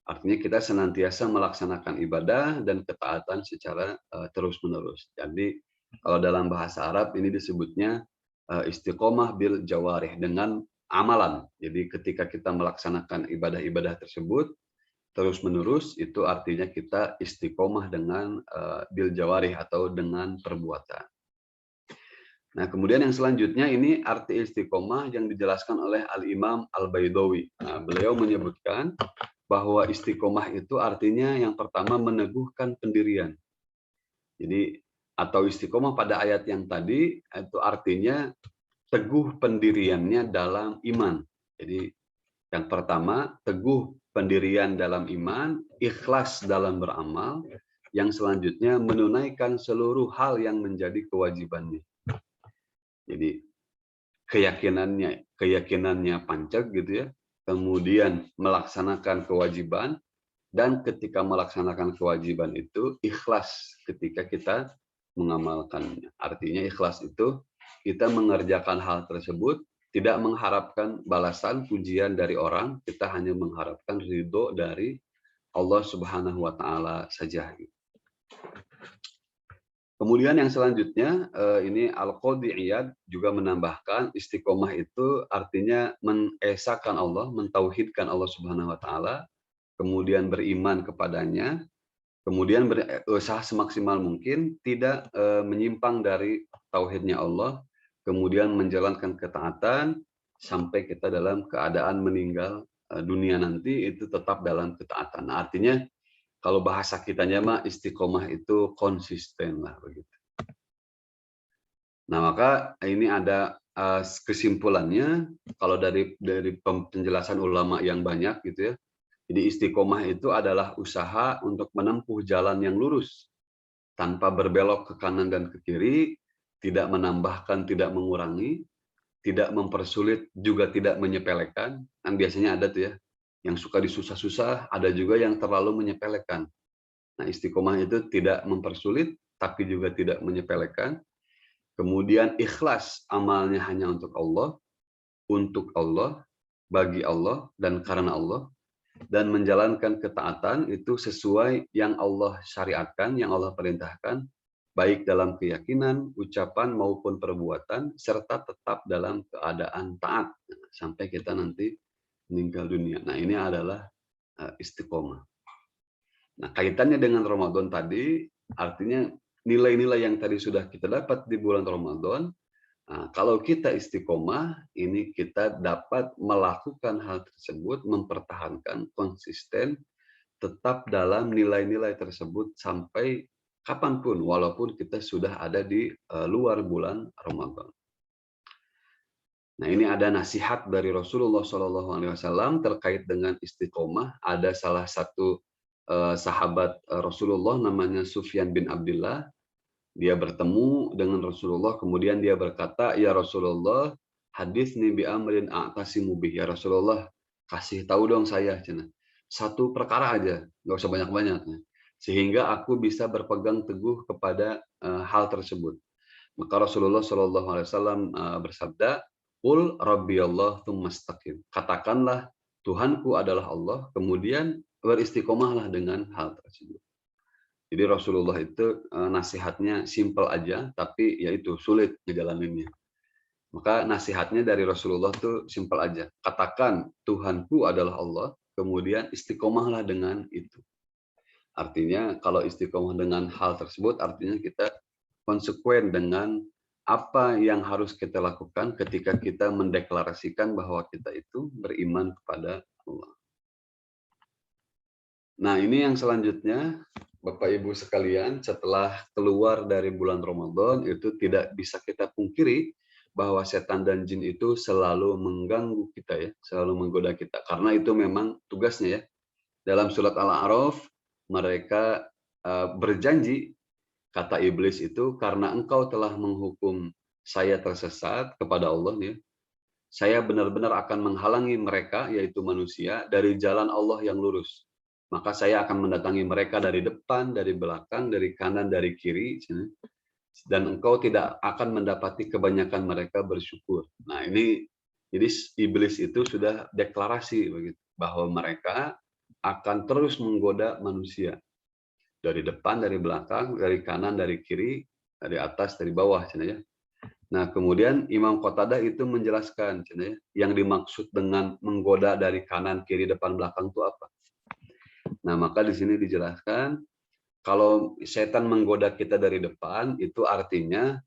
Speaker 2: artinya kita senantiasa melaksanakan ibadah dan ketaatan secara terus-menerus. Jadi kalau dalam bahasa Arab ini disebutnya istiqomah bil jawarih, dengan amalan. Jadi ketika kita melaksanakan ibadah-ibadah tersebut terus-menerus, itu artinya kita istiqomah dengan bil jawarih atau dengan perbuatan. Nah, kemudian yang selanjutnya ini arti istiqomah yang dijelaskan oleh Al-Imam Al-Baidawi. Nah, beliau menyebutkan bahwa istiqomah itu artinya yang pertama meneguhkan pendirian. Jadi atau istiqomah pada ayat yang tadi itu artinya teguh pendiriannya dalam iman. Jadi yang pertama teguh pendirian dalam iman, ikhlas dalam beramal, yang selanjutnya menunaikan seluruh hal yang menjadi kewajibannya. Jadi keyakinannya panceg gitu ya, kemudian melaksanakan kewajiban, dan ketika melaksanakan kewajiban itu ikhlas ketika kita mengamalkannya. Artinya ikhlas itu kita mengerjakan hal tersebut tidak mengharapkan balasan pujian dari orang, kita hanya mengharapkan ridho dari Allah Subhanahu wa taala saja. Kemudian yang selanjutnya ini Al-Qadhi Iyad juga menambahkan istiqomah itu artinya mengesahkan Allah, mentauhidkan Allah Subhanahu wa taala, kemudian beriman kepadanya, kemudian berusaha semaksimal mungkin tidak menyimpang dari tauhidnya Allah, kemudian menjalankan ketaatan sampai kita dalam keadaan meninggal dunia nanti itu tetap dalam ketaatan. Nah, artinya kalau bahasa kitanya mah istiqomah itu konsisten lah begitu. Nah, maka ini ada kesimpulannya kalau dari penjelasan ulama yang banyak gitu ya. Jadi istiqomah itu adalah usaha untuk menempuh jalan yang lurus tanpa berbelok ke kanan dan ke kiri, tidak menambahkan, tidak mengurangi, tidak mempersulit, juga tidak menyepelekan. Kan biasanya ada tuh ya, yang suka disusah-susah, ada juga yang terlalu menyepelekan. Nah, istiqomah itu tidak mempersulit, tapi juga tidak menyepelekan. Kemudian ikhlas, amalnya hanya untuk Allah, bagi Allah, dan karena Allah. Dan menjalankan ketaatan itu sesuai yang Allah syariatkan, yang Allah perintahkan, baik dalam keyakinan, ucapan, maupun perbuatan, serta tetap dalam keadaan taat, sampai kita nanti meninggal dunia. Nah, ini adalah istiqomah. Nah, kaitannya dengan Ramadan tadi, artinya nilai-nilai yang tadi sudah kita dapat di bulan Ramadan, nah, kalau kita istiqomah, ini kita dapat melakukan hal tersebut, mempertahankan konsisten, tetap dalam nilai-nilai tersebut sampai kapanpun, walaupun kita sudah ada di luar bulan Ramadan. Nah, ini ada nasihat dari Rasulullah SAW terkait dengan istiqomah. Ada salah satu sahabat Rasulullah namanya Sufyan bin Abdullah. Dia bertemu dengan Rasulullah, kemudian dia berkata, "Ya Rasulullah, haditsni bi amrin a'tasimu bih." Ya Rasulullah, kasih tahu dong saya, satu perkara aja, nggak usah banyak-banyak, sehingga aku bisa berpegang teguh kepada hal tersebut. Maka Rasulullah Shallallahu Alaihi Wasallam bersabda, "Qul Rabbiyallah tsumastaqim." Katakanlah Tuhanku adalah Allah, kemudian beristiqomahlah dengan hal tersebut. Jadi Rasulullah itu nasihatnya simpel aja, tapi yaitu sulit ngejalaninnya. Maka nasihatnya dari Rasulullah tuh simpel aja. Katakan Tuhanku adalah Allah, kemudian istiqomahlah dengan itu. Artinya kalau istiqomah dengan hal tersebut, artinya kita konsekuen dengan apa yang harus kita lakukan ketika kita mendeklarasikan bahwa kita itu beriman kepada Allah. Nah, ini yang selanjutnya, Bapak Ibu sekalian, setelah keluar dari bulan Ramadan, itu tidak bisa kita pungkiri bahwa setan dan jin itu selalu mengganggu kita ya, selalu menggoda kita. Karena itu memang tugasnya ya. Dalam surat Al-A'raf, mereka berjanji, kata iblis itu, karena engkau telah menghukum saya tersesat kepada Allah nih, saya benar-benar akan menghalangi mereka, yaitu manusia, dari jalan Allah yang lurus. Maka saya akan mendatangi mereka dari depan, dari belakang, dari kanan, dari kiri, dan engkau tidak akan mendapati kebanyakan mereka bersyukur. Nah ini, jadi iblis itu sudah deklarasi begitu, bahwa mereka akan terus menggoda manusia. Dari depan, dari belakang, dari kanan, dari kiri, dari atas, dari bawah. Ya. Nah, kemudian Imam Qatadah itu menjelaskan, ya, yang dimaksud dengan menggoda dari kanan, kiri, depan, belakang itu apa. Nah, maka di sini dijelaskan, kalau setan menggoda kita dari depan, itu artinya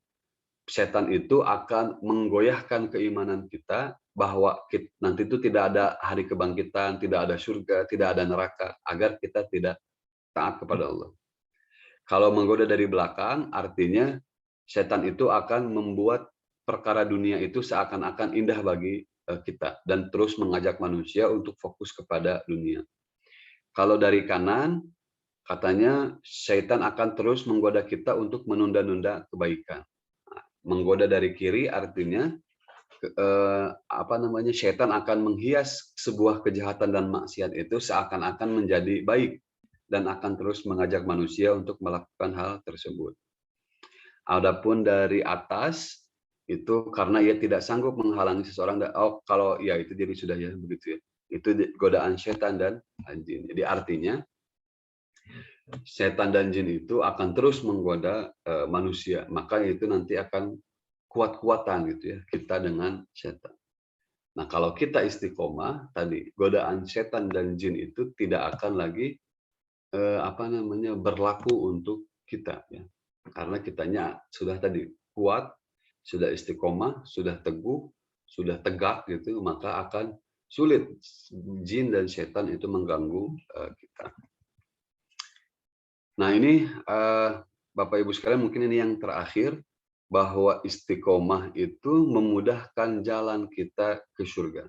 Speaker 2: setan itu akan menggoyahkan keimanan kita, bahwa nanti itu tidak ada hari kebangkitan, tidak ada surga, tidak ada neraka, agar kita tidak taat kepada Allah. Kalau menggoda dari belakang, artinya setan itu akan membuat perkara dunia itu seakan-akan indah bagi kita dan terus mengajak manusia untuk fokus kepada dunia. Kalau dari kanan, katanya setan akan terus menggoda kita untuk menunda-nunda kebaikan. Menggoda dari kiri artinya setan akan menghias sebuah kejahatan dan maksiat itu seakan-akan menjadi baik dan akan terus mengajak manusia untuk melakukan hal tersebut. Adapun dari atas itu karena ia tidak sanggup menghalangi seseorang, kalau ya itu jadi sudah ya begitu ya. Itu godaan setan dan jin. Jadi artinya setan dan jin itu akan terus menggoda manusia, maka itu nanti akan kuat-kuatan gitu ya kita dengan setan. Nah, kalau kita istiqomah tadi, godaan setan dan jin itu tidak akan lagi berlaku untuk kita ya. Karena kitanya sudah tadi kuat, sudah istiqomah, sudah teguh, sudah tegak gitu, maka akan sulit jin dan setan itu mengganggu kita. Nah, ini Bapak Ibu sekalian, mungkin ini yang terakhir, bahwa istiqomah itu memudahkan jalan kita ke surga.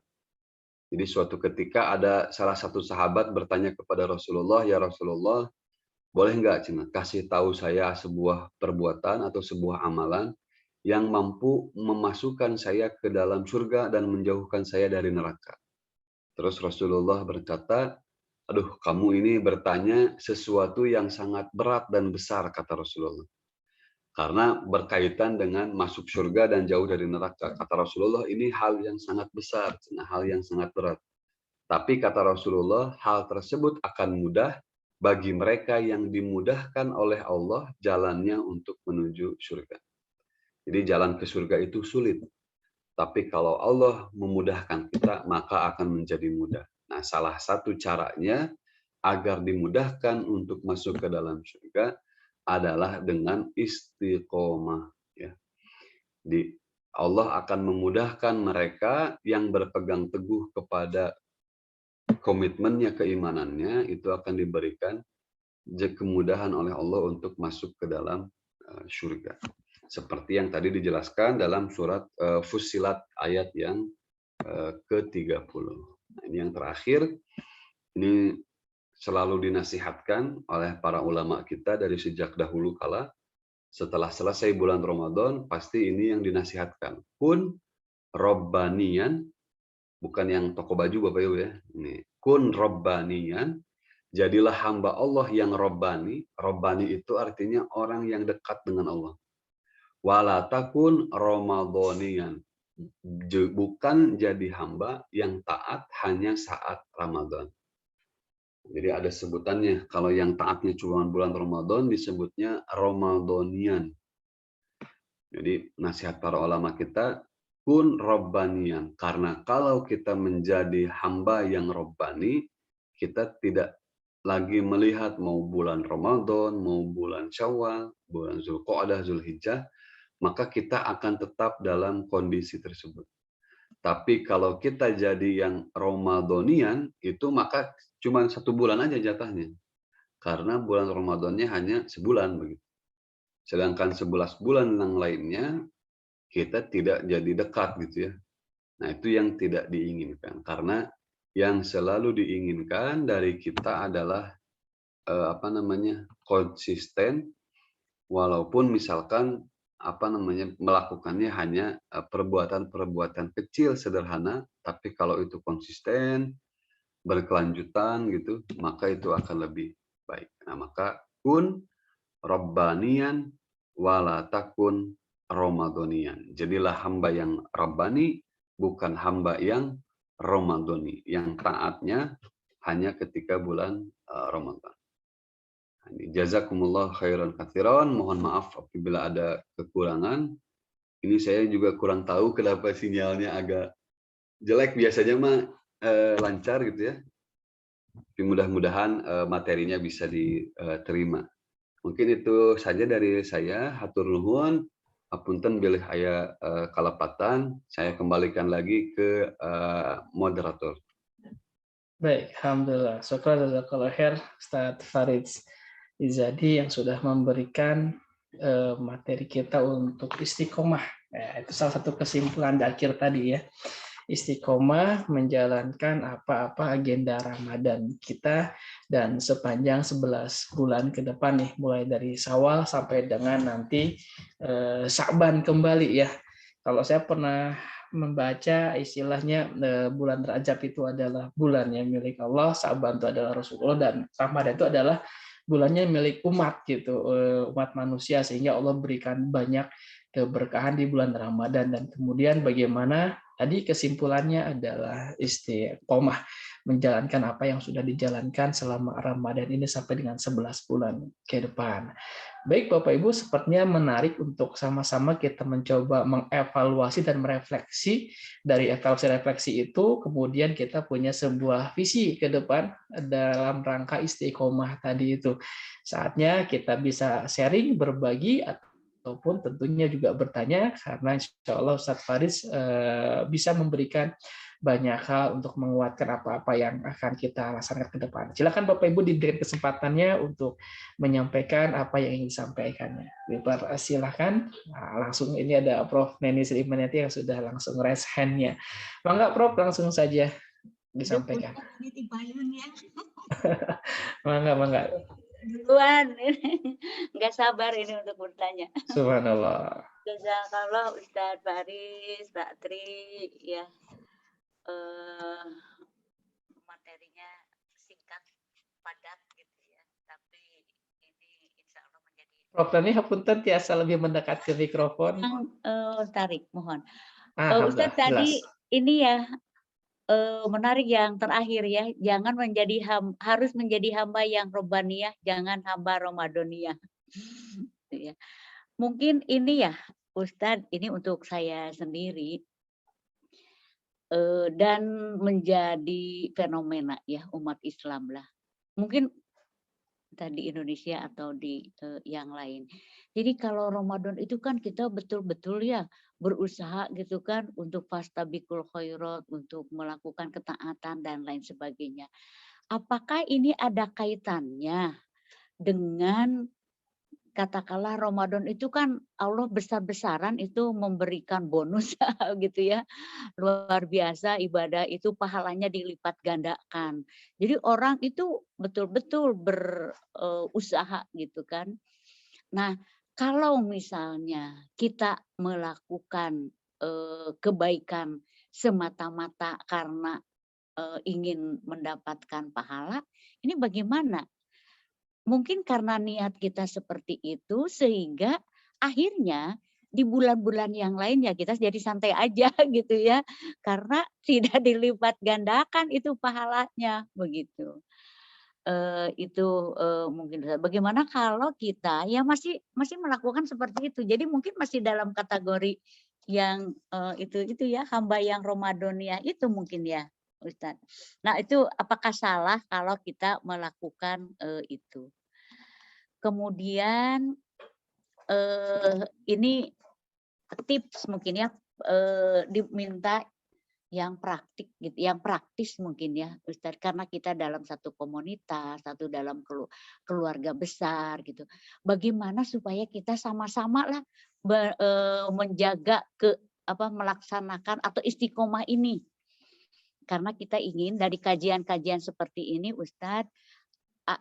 Speaker 2: Jadi suatu ketika ada salah satu sahabat bertanya kepada Rasulullah, "Ya Rasulullah, boleh nggak kasih tahu saya sebuah perbuatan atau sebuah amalan yang mampu memasukkan saya ke dalam surga dan menjauhkan saya dari neraka?" Terus Rasulullah berkata, "Aduh, kamu ini bertanya sesuatu yang sangat berat dan besar," kata Rasulullah. Karena berkaitan dengan masuk surga dan jauh dari neraka. Kata Rasulullah, ini hal yang sangat besar, hal yang sangat berat. Tapi kata Rasulullah, hal tersebut akan mudah bagi mereka yang dimudahkan oleh Allah jalannya untuk menuju surga. Jadi jalan ke surga itu sulit. Tapi kalau Allah memudahkan kita, maka akan menjadi mudah. Nah, salah satu caranya agar dimudahkan untuk masuk ke dalam surga adalah dengan istiqomah. Ya. Allah akan memudahkan mereka yang berpegang teguh kepada komitmennya, keimanannya, itu akan diberikan kemudahan oleh Allah untuk masuk ke dalam surga. Seperti yang tadi dijelaskan dalam surat Fussilat ayat yang ke-30. Nah, ini yang terakhir, ini selalu dinasihatkan oleh para ulama kita dari sejak dahulu kala. Setelah selesai bulan Ramadan, pasti ini yang dinasihatkan. Kun Robbanian, bukan yang toko baju Bapak Ibu ya. Ini kun Robbanian, jadilah hamba Allah yang Robbani. Robbani itu artinya orang yang dekat dengan Allah. wala takun ramadhaniyan. Bukan jadi hamba yang taat hanya saat Ramadan. Jadi ada sebutannya, kalau yang taatnya cuma bulan Ramadan disebutnya Ramadhanian. Jadi nasihat para ulama kita, kun robbanian. Karena kalau kita menjadi hamba yang robbani, kita tidak lagi melihat mau bulan Ramadan, mau bulan Syawal, bulan Zulqa'dah, Zulhijjah, maka kita akan tetap dalam kondisi tersebut. Tapi kalau kita jadi yang Ramadhanian, itu maka cuma 1 bulan aja jatahnya. Karena bulan Ramadannya hanya sebulan begitu. Sedangkan 11 bulan yang lainnya kita tidak jadi dekat gitu ya. Nah, itu yang tidak diinginkan. Karena yang selalu diinginkan dari kita adalah konsisten, walaupun misalkan melakukannya hanya perbuatan-perbuatan kecil sederhana, tapi kalau itu konsisten, berkelanjutan gitu, maka itu akan lebih baik. Nah, maka kun rabbanian wala takun ramadhanian. Jadilah hamba yang rabbani, bukan hamba yang ramadhani, yang taatnya hanya ketika bulan Ramadan. Jazakumullah khairan katsiran. Mohon maaf apabila ada kekurangan. Ini saya juga kurang tahu kenapa sinyalnya agak jelek. Biasanya mah lancar gitu ya. Tapi mudah-mudahan materinya bisa diterima. Mungkin itu saja dari saya. Hatur nuhun. Apunten bilih aya kalepatan. Saya kembalikan lagi ke moderator.
Speaker 1: Baik, alhamdulillah. Syukran jazakallahu khair Ustaz Farid Izadi yang sudah memberikan materi kita untuk istiqomah. Ya, itu salah satu kesimpulan di akhir tadi ya. Istiqomah menjalankan apa-apa agenda Ramadan kita dan sepanjang 11 bulan ke depan nih, mulai dari Syawal sampai dengan nanti Sya'ban kembali ya. Kalau saya pernah membaca istilahnya bulan Rajab itu adalah bulan yang milik Allah, Sya'ban itu adalah Rasulullah, dan Ramadan itu adalah bulannya milik umat gitu, umat manusia, sehingga Allah berikan banyak keberkahan di bulan Ramadan. Dan kemudian bagaimana tadi kesimpulannya adalah istiqomah, menjalankan apa yang sudah dijalankan selama Ramadan ini sampai dengan 11 bulan ke depan. Baik Bapak Ibu, sepertinya menarik untuk sama-sama kita mencoba mengevaluasi dan merefleksi. Dari evaluasi refleksi itu, kemudian kita punya sebuah visi ke depan dalam rangka istiqomah tadi itu. Saatnya kita bisa sharing, berbagi, ataupun tentunya juga bertanya, karena insya Allah Ustadz Faris bisa memberikan banyak hal untuk menguatkan apa-apa yang akan kita laksanakan ke depan. Silakan Bapak Ibu diberikan kesempatannya untuk menyampaikan apa yang ingin disampaikannya. Silakan. Nah, langsung ini ada Prof. Neni Sri Maniati yang sudah langsung raise hand-nya. Mangga Prof, langsung saja disampaikan. Mangga.
Speaker 3: Duluan, nggak sabar ini untuk bertanya.
Speaker 1: Subhanallah.
Speaker 3: Jazakallah Ustadz Faris, Mbak Tri, ya. Materinya singkat, padat gitu ya. Tapi ini insya Allah menjadi.
Speaker 1: Prof. Tani hapunten tiasa lebih mendekat ke mikrofon.
Speaker 3: Tarik, mohon.
Speaker 1: Jelas.
Speaker 3: Ustadz tadi ini ya menarik yang terakhir ya, jangan harus menjadi hamba yang robbaniyah, jangan hamba Ramadaniyah. Ya. Mungkin ini ya Ustadz, ini untuk saya sendiri dan menjadi fenomena ya umat Islam lah. Mungkin tadi Indonesia atau di yang lain. Jadi kalau Ramadan itu kan kita betul-betul ya berusaha gitu kan untuk fastabiqul khairat, untuk melakukan ketaatan dan lain sebagainya. Apakah ini ada kaitannya dengan katakanlah Ramadan itu kan Allah besar-besaran itu memberikan bonus gitu ya. Luar biasa ibadah itu pahalanya dilipat gandakan. Jadi orang itu betul-betul berusaha gitu kan. Nah, kalau misalnya kita melakukan kebaikan semata-mata karena ingin mendapatkan pahala, ini bagaimana? Mungkin karena niat kita seperti itu sehingga akhirnya di bulan-bulan yang lain ya kita jadi santai aja gitu ya, karena tidak dilipat gandakan itu pahalanya, begitu. Itu, mungkin bagaimana kalau kita ya masih masih melakukan seperti itu. Jadi mungkin masih dalam kategori yang, itu ya, hamba yang Ramadan ya itu mungkin ya, Ustadz. Nah itu apakah salah kalau kita melakukan, itu? Kemudian, ini tips mungkin ya, diminta yang praktis mungkin ya, Ustadz, karena kita dalam satu komunitas, satu dalam keluarga besar gitu. Bagaimana supaya kita sama-sama lah menjaga melaksanakan atau istiqomah ini. Karena kita ingin dari kajian-kajian seperti ini, Ustadz,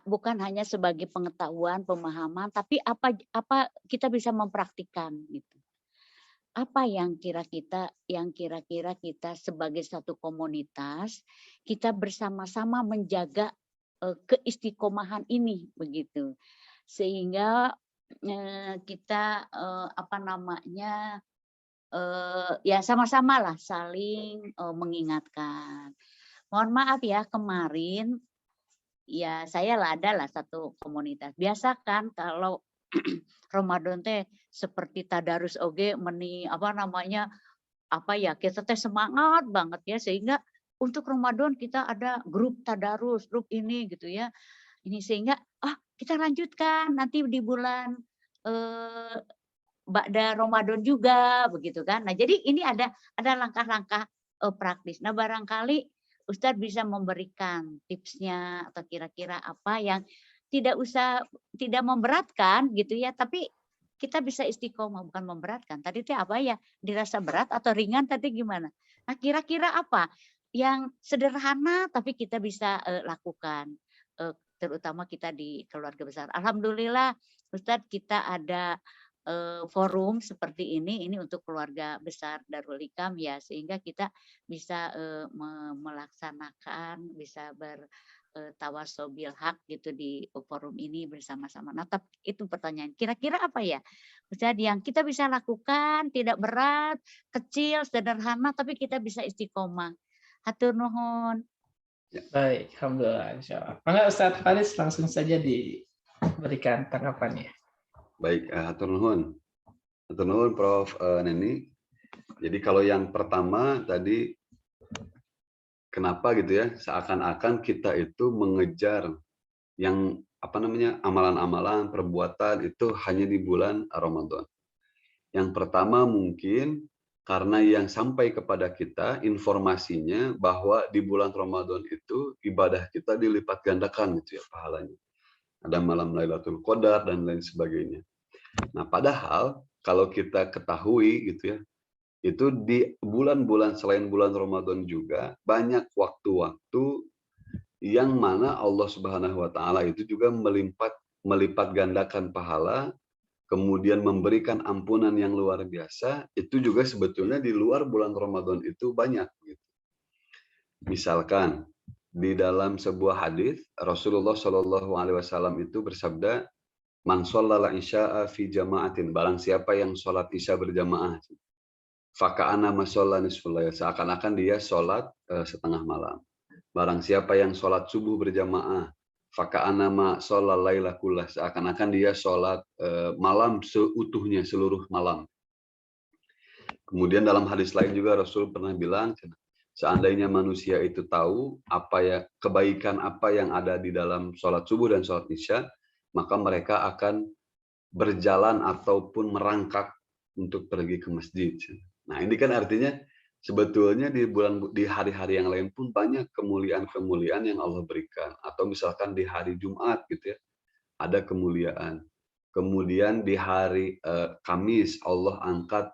Speaker 3: bukan hanya sebagai pengetahuan, pemahaman, tapi apa kita bisa mempraktikkan gitu. Apa yang kira-kira kita sebagai satu komunitas, kita bersama-sama menjaga, keistiqomahan ini, begitu. Sehingga, kita, ya sama-samalah saling, mengingatkan. Mohon maaf ya kemarin, ya saya adalah satu komunitas. Biasa kan kalau Ramadan teh seperti tadarus oge kita teh semangat banget ya, sehingga untuk Ramadan kita ada grup tadarus, grup ini gitu ya. Ini sehingga kita lanjutkan nanti di bulan ba'da Ramadan juga begitu kan. Nah, jadi ini ada langkah-langkah praktis. Nah, barangkali Ustadz bisa memberikan tipsnya atau kira-kira apa yang tidak memberatkan gitu ya, tapi kita bisa istiqomah, bukan memberatkan. Tadi itu apa ya, dirasa berat atau ringan tadi gimana? Nah kira-kira apa yang sederhana tapi kita bisa lakukan, terutama kita di keluarga besar. Alhamdulillah Ustadz kita ada forum seperti ini untuk keluarga besar Darul Hikam ya, sehingga kita bisa melaksanakan, bisa tawasul bil haq gitu di forum ini bersama-sama. Nah, itu pertanyaan. Kira-kira apa ya, Ustadz, yang kita bisa lakukan tidak berat, kecil, sederhana, tapi kita bisa istiqomah. Hatur nuhun.
Speaker 1: Baik, alhamdulillah. Insyaallah. Maka Ustadz Faris langsung saja diberikan tanggapannya.
Speaker 2: Baik, hatur nuhun. Hatur nuhun Prof. Neni. Jadi kalau yang pertama tadi, kenapa gitu ya, seakan-akan kita itu mengejar yang amalan-amalan, perbuatan itu hanya di bulan Ramadan. Yang pertama mungkin karena yang sampai kepada kita informasinya bahwa di bulan Ramadan itu ibadah kita dilipat gandakan gitu ya pahalanya. Ada malam Lailatul Qadar dan lain sebagainya. Nah, padahal kalau kita ketahui gitu ya, itu di bulan-bulan selain bulan Ramadan juga banyak waktu-waktu yang mana Allah Subhanahu wa taala itu juga melipat gandakan pahala, kemudian memberikan ampunan yang luar biasa, itu juga sebetulnya di luar bulan Ramadan itu banyak gitu. Misalkan di dalam sebuah hadis Rasulullah Shallallahu alaihi wasallam itu bersabda, "Man shallal isya'a fi jama'atin", barang siapa yang sholat isya berjamaah, faka'ana masolla nisful lail, seakan-akan dia sholat setengah malam. Barang siapa yang sholat subuh berjamaah, faka'ana ma sholla laila kullah, seakan-akan dia sholat malam seutuhnya, seluruh malam. Kemudian dalam hadis lain juga Rasul pernah bilang, seandainya manusia itu tahu kebaikan apa yang ada di dalam sholat subuh dan sholat isya, maka mereka akan berjalan ataupun merangkak untuk pergi ke masjid. Nah, ini kan artinya sebetulnya di hari-hari yang lain pun banyak kemuliaan-kemuliaan yang Allah berikan. Atau misalkan di hari Jumat gitu ya, ada kemuliaan. Kemudian di hari Kamis Allah angkat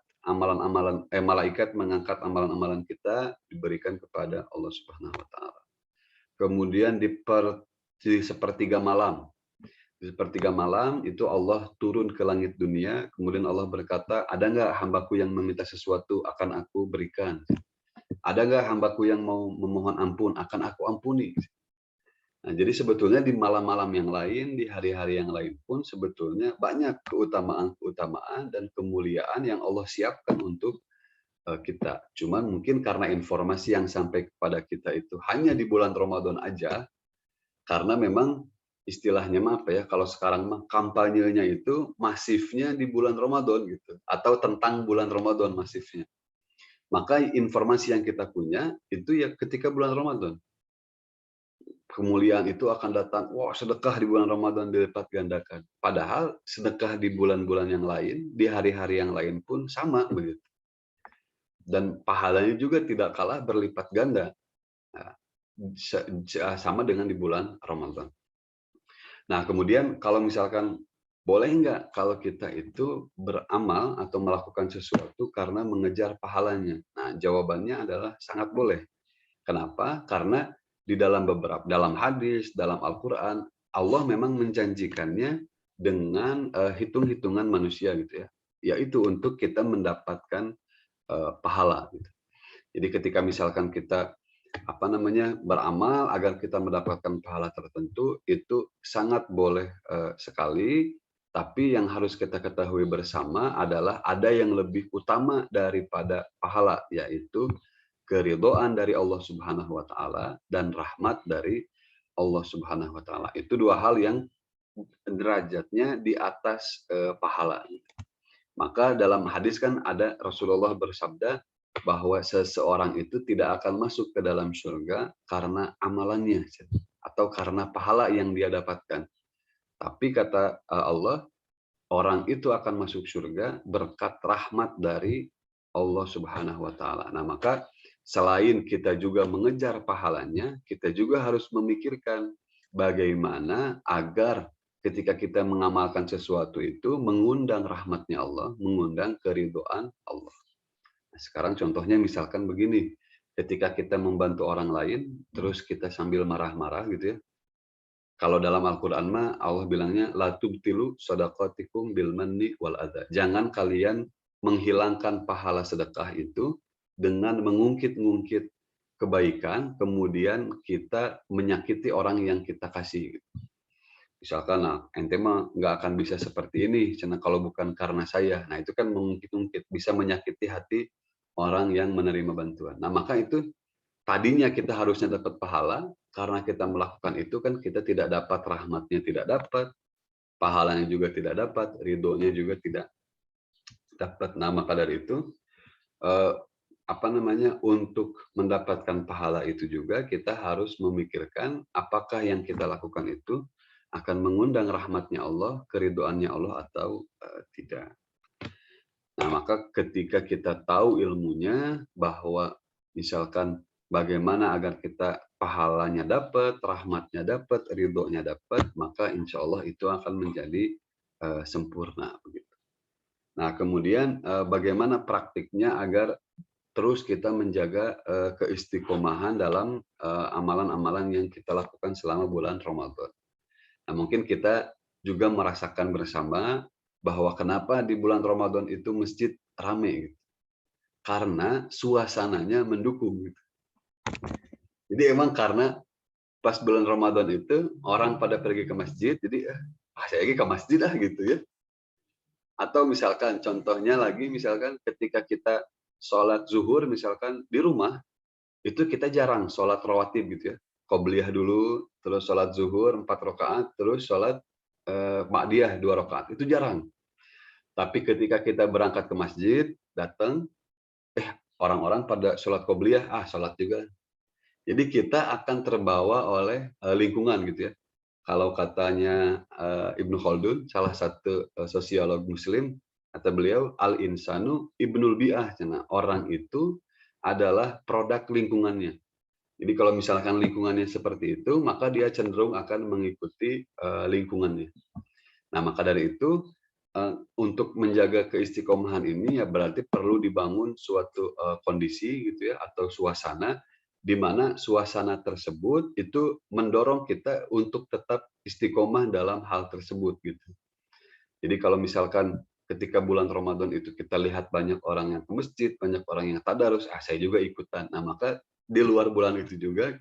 Speaker 2: malaikat mengangkat amalan-amalan kita diberikan kepada Allah Subhanahu wa taala. Kemudian di sepertiga malam. Di sepertiga malam itu Allah turun ke langit dunia, kemudian Allah berkata, ada nggak hambaku yang meminta sesuatu akan aku berikan? Ada nggak hambaku yang mau memohon ampun akan aku ampuni? Nah, jadi sebetulnya di malam-malam yang lain, di hari-hari yang lain pun sebetulnya banyak keutamaan-keutamaan dan kemuliaan yang Allah siapkan untuk kita. Cuman mungkin karena informasi yang sampai kepada kita itu hanya di bulan Ramadan aja, karena memang istilahnya mah apa ya, kalau sekarang mah kampanyenya itu masifnya di bulan Ramadan gitu, atau tentang bulan Ramadan masifnya. Maka informasi yang kita punya itu ya ketika bulan Ramadan. Kemuliaan itu akan datang, wah sedekah di bulan Ramadan dilipat gandakan. Padahal sedekah di bulan-bulan yang lain, di hari-hari yang lain pun sama begitu. Dan pahalanya juga tidak kalah berlipat ganda. Nah, sama dengan di bulan Ramadan. Nah, kemudian kalau misalkan boleh nggak kalau kita itu beramal atau melakukan sesuatu karena mengejar pahalanya? Nah, jawabannya adalah sangat boleh. Kenapa? Karena di dalam hadis, dalam Al-Qur'an, Allah memang menjanjikannya dengan hitung-hitungan manusia gitu ya. Yaitu untuk kita mendapatkan pahala gitu. Jadi ketika misalkan kita beramal agar kita mendapatkan pahala tertentu, itu sangat boleh sekali, tapi yang harus kita ketahui bersama adalah ada yang lebih utama daripada pahala, yaitu keridhaan dari Allah Subhanahu wa taala dan rahmat dari Allah Subhanahu wa taala. Itu dua hal yang derajatnya di atas pahala. Maka dalam hadis kan ada Rasulullah bersabda bahwa seseorang itu tidak akan masuk ke dalam surga karena amalannya atau karena pahala yang dia dapatkan. Tapi kata Allah, orang itu akan masuk surga berkat rahmat dari Allah Subhanahu wa taala. Nah, maka selain kita juga mengejar pahalanya, kita juga harus memikirkan bagaimana agar ketika kita mengamalkan sesuatu itu mengundang rahmatnya Allah, mengundang keridhaan Allah. Nah, sekarang contohnya misalkan begini, ketika kita membantu orang lain, terus kita sambil marah-marah gitu ya. Kalau dalam Al-Quran mah Allah bilangnya la tubtilu shadaqatikum bil manni wal adha. Jangan kalian menghilangkan pahala sedekah itu dengan mengungkit-ungkit kebaikan, kemudian kita menyakiti orang yang kita kasih. Misalkan, nah, ente mah nggak akan bisa seperti ini, karena kalau bukan karena saya. Nah, itu kan mengungkit-ungkit, bisa menyakiti hati orang yang menerima bantuan. Nah, maka itu tadinya kita harusnya dapat pahala, karena kita melakukan itu kan kita tidak dapat rahmatnya, tidak dapat, pahalanya juga tidak dapat, ridhonya juga tidak dapat. Nah, maka dari itu, untuk mendapatkan pahala itu juga kita harus memikirkan apakah yang kita lakukan itu akan mengundang rahmatnya Allah, keridhoannya Allah atau tidak. Nah, maka ketika kita tahu ilmunya bahwa misalkan bagaimana agar kita pahalanya dapat, rahmatnya dapat, ridhonya dapat, maka insya Allah itu akan menjadi sempurna begitu. Nah, kemudian bagaimana praktiknya agar terus kita menjaga keistiqomahan dalam amalan-amalan yang kita lakukan selama bulan Ramadan. Nah, mungkin kita juga merasakan bersama bahwa kenapa di bulan Ramadan itu masjid ramai, gitu. Karena suasananya mendukung. Gitu. Jadi emang karena pas bulan Ramadan itu orang pada pergi ke masjid, jadi saya lagi ke masjid gitu ya. Atau misalkan contohnya lagi, misalkan ketika kita sholat zuhur misalkan di rumah, itu kita jarang sholat rawatib gitu ya. Qobliyah dulu, terus sholat zuhur 4 rakaat, terus sholat ba'diyah 2 rakaat. Itu jarang. Tapi ketika kita berangkat ke masjid, datang, orang-orang pada sholat qobliyah, sholat juga. Jadi kita akan terbawa oleh lingkungan gitu ya. Kalau katanya Ibnu Khaldun, salah satu sosiolog muslim, kata beliau, al-insanu ibnul bi'ah. Orang itu adalah produk lingkungannya. Jadi kalau misalkan lingkungannya seperti itu, maka dia cenderung akan mengikuti lingkungannya. Nah, maka dari itu, untuk menjaga keistiqomahan ini ya berarti perlu dibangun suatu kondisi gitu ya, atau suasana di mana suasana tersebut itu mendorong kita untuk tetap istiqomah dalam hal tersebut gitu. Jadi kalau misalkan ketika bulan Ramadan itu kita lihat banyak orang yang ke masjid, banyak orang yang tadarus, saya juga ikutan. Nah, maka di luar bulan itu juga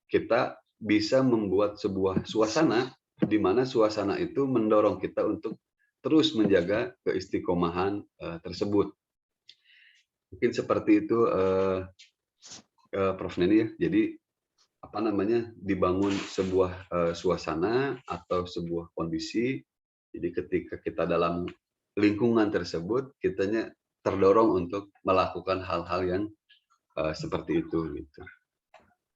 Speaker 2: kita bisa membuat sebuah suasana di mana suasana itu mendorong kita untuk terus menjaga keistiqomahan tersebut. Mungkin seperti itu Prof. Neni ya. Jadi apa namanya, dibangun sebuah suasana atau sebuah kondisi. Jadi ketika kita dalam lingkungan tersebut, kitanya terdorong untuk melakukan hal-hal yang seperti itu gitu.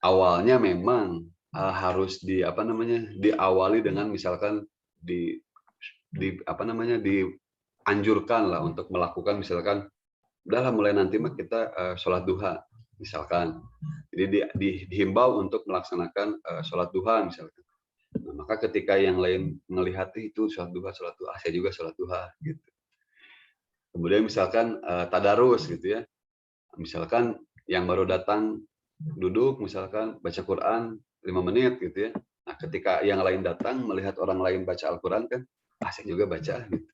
Speaker 2: Awalnya memang harus diawali dengan misalkan dianjurkan lah untuk melakukan, misalkan udahlah mulai nanti mah kita sholat duha misalkan. Jadi dihimbau untuk melaksanakan sholat duha misalkan. Nah, maka ketika yang lain melihat itu sholat duha, saya juga sholat duha gitu. Kemudian misalkan tadarus gitu ya. Misalkan yang baru datang duduk misalkan baca Quran 5 menit gitu ya. Nah, ketika yang lain datang melihat orang lain baca Al-Quran kan, saya juga baca gitu.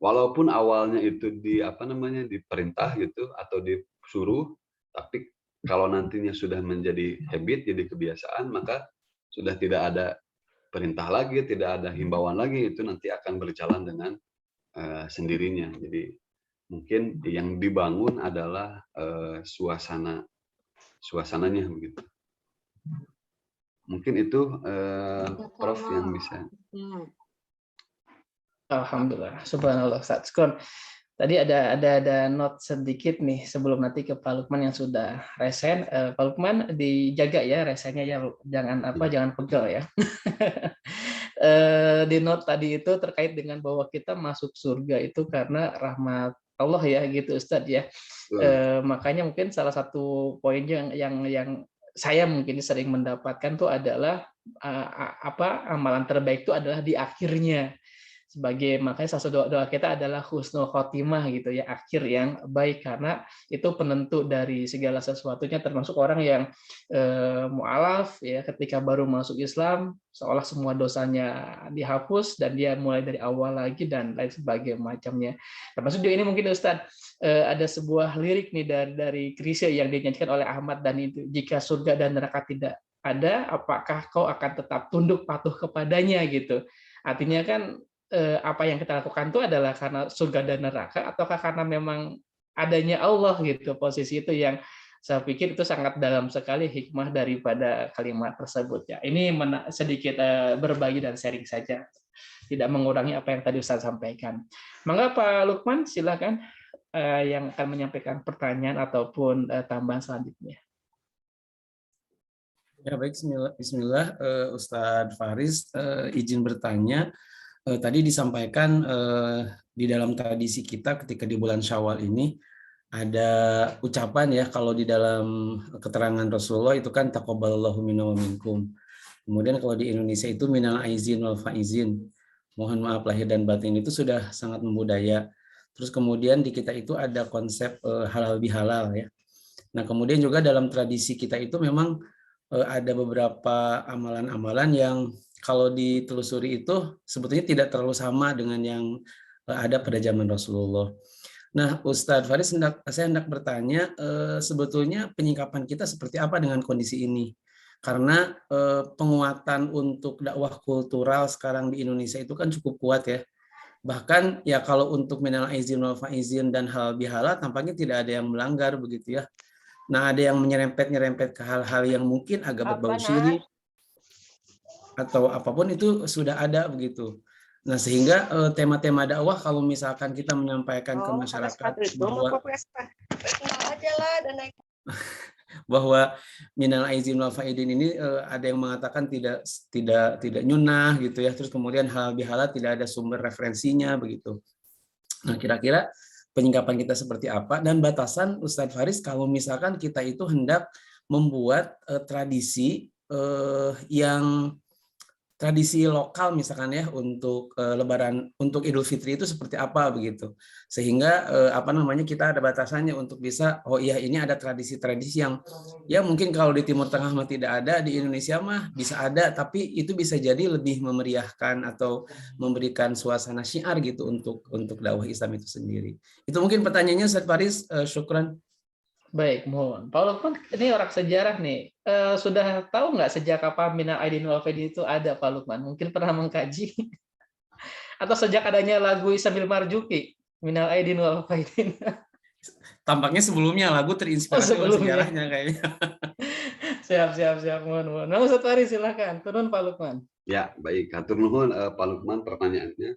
Speaker 2: Walaupun awalnya itu diperintah gitu atau disuruh, tapi kalau nantinya sudah menjadi habit, jadi kebiasaan, maka sudah tidak ada perintah lagi, tidak ada himbauan lagi, itu nanti akan berjalan dengan sendirinya. Jadi mungkin yang dibangun adalah suasananya begitu. Mungkin itu Prof yang bisa.
Speaker 1: Alhamdulillah, subhanallah Ustaz. Tadi ada note sedikit nih sebelum nanti ke Pak Lukman yang sudah resen. Pak Lukman dijaga ya resennya ya, jangan pegel ya. Di note tadi itu terkait dengan bahwa kita masuk surga itu karena rahmat Allah ya gitu Ustaz ya. Makanya mungkin salah satu poin yang saya mungkin sering mendapatkan tuh adalah amalan terbaik itu adalah di akhirnya. Makanya salah satu doa kita adalah husnul khotimah gitu ya, akhir yang baik, karena itu penentu dari segala sesuatunya, termasuk orang yang mu'alaf ya, ketika baru masuk Islam seolah semua dosanya dihapus dan dia mulai dari awal lagi dan lain sebagainya macamnya. Termasuk juga ini mungkin Ustadz ada sebuah lirik nih dari Chrisye yang dinyanyikan oleh Ahmad Dhani itu, jika surga dan neraka tidak ada, apakah kau akan tetap tunduk patuh kepadanya gitu. Artinya kan apa yang kita lakukan itu adalah karena surga dan neraka ataukah karena memang adanya Allah gitu. Posisi itu yang saya pikir itu sangat dalam sekali hikmah daripada kalimat tersebut ya. Ini sedikit berbagi dan sharing saja, tidak mengurangi apa yang tadi Ustaz sampaikan. Mangga Pak Lukman silakan yang akan menyampaikan pertanyaan ataupun tambahan selanjutnya.
Speaker 4: Ya baik, Bismillah, Ustadz Faris izin bertanya. Tadi disampaikan di dalam tradisi kita ketika di bulan Syawal ini ada ucapan ya, kalau di dalam keterangan Rasulullah itu kan taqabbalallahu minna wa minkum. Kemudian kalau di Indonesia itu minal aizin wal faizin, mohon maaf lahir dan batin, itu sudah sangat membudaya. Terus kemudian di kita itu ada konsep halal bihalal ya. Nah kemudian juga dalam tradisi kita itu memang ada beberapa amalan-amalan yang kalau ditelusuri itu sebetulnya tidak terlalu sama dengan yang ada pada zaman Rasulullah. Nah, Ustadz Faris, saya hendak bertanya, sebetulnya penyikapan kita seperti apa dengan kondisi ini? Karena penguatan untuk dakwah kultural sekarang di Indonesia itu kan cukup kuat ya. Bahkan ya kalau untuk minal aizin wal faizin dan halal bihalal tampaknya tidak ada yang melanggar begitu ya. Nah, ada yang menyerempet ke hal-hal yang mungkin agak berbau syirik atau apapun itu sudah ada begitu. Nah, sehingga tema-tema dakwah kalau misalkan kita menyampaikan ke masyarakat bahwa minal aizin wal faizin ini ada yang mengatakan tidak nyunah gitu ya. Terus kemudian halal bihalal tidak ada sumber referensinya begitu. Nah, kira-kira penyikapan kita seperti apa, dan batasan Ustadz Faris kalau misalkan kita itu hendak membuat tradisi yang tradisi lokal misalkan ya untuk Lebaran, untuk Idul Fitri itu seperti apa begitu, sehingga kita ada batasannya untuk bisa ini ada tradisi-tradisi yang ya mungkin kalau di Timur Tengah mah tidak ada, di Indonesia mah bisa ada, tapi itu bisa jadi lebih memeriahkan atau memberikan suasana syiar gitu untuk dakwah Islam itu sendiri. Itu mungkin pertanyaannya Ustadz Faris. Syukran.
Speaker 1: Baik, mohon. Pak Lukman, ini orang sejarah nih. Sudah tahu nggak sejak kapan Minal Aidin wal Faidin itu ada, Pak Lukman? Mungkin pernah mengkaji atau sejak adanya lagu Isamil Marzuki, Minal Aidin wal Faidin.
Speaker 4: Tampaknya sebelumnya lagu
Speaker 1: Oh,
Speaker 4: terinspirasi oleh
Speaker 1: sebelumnya.
Speaker 4: sejarahnya kayaknya.
Speaker 1: Siap. Mohon. Nah, Ustaz Faris, silakan. Turun, Pak Lukman.
Speaker 2: Ya, baik. Hatur nuhun Pak Lukman pertanyaannya.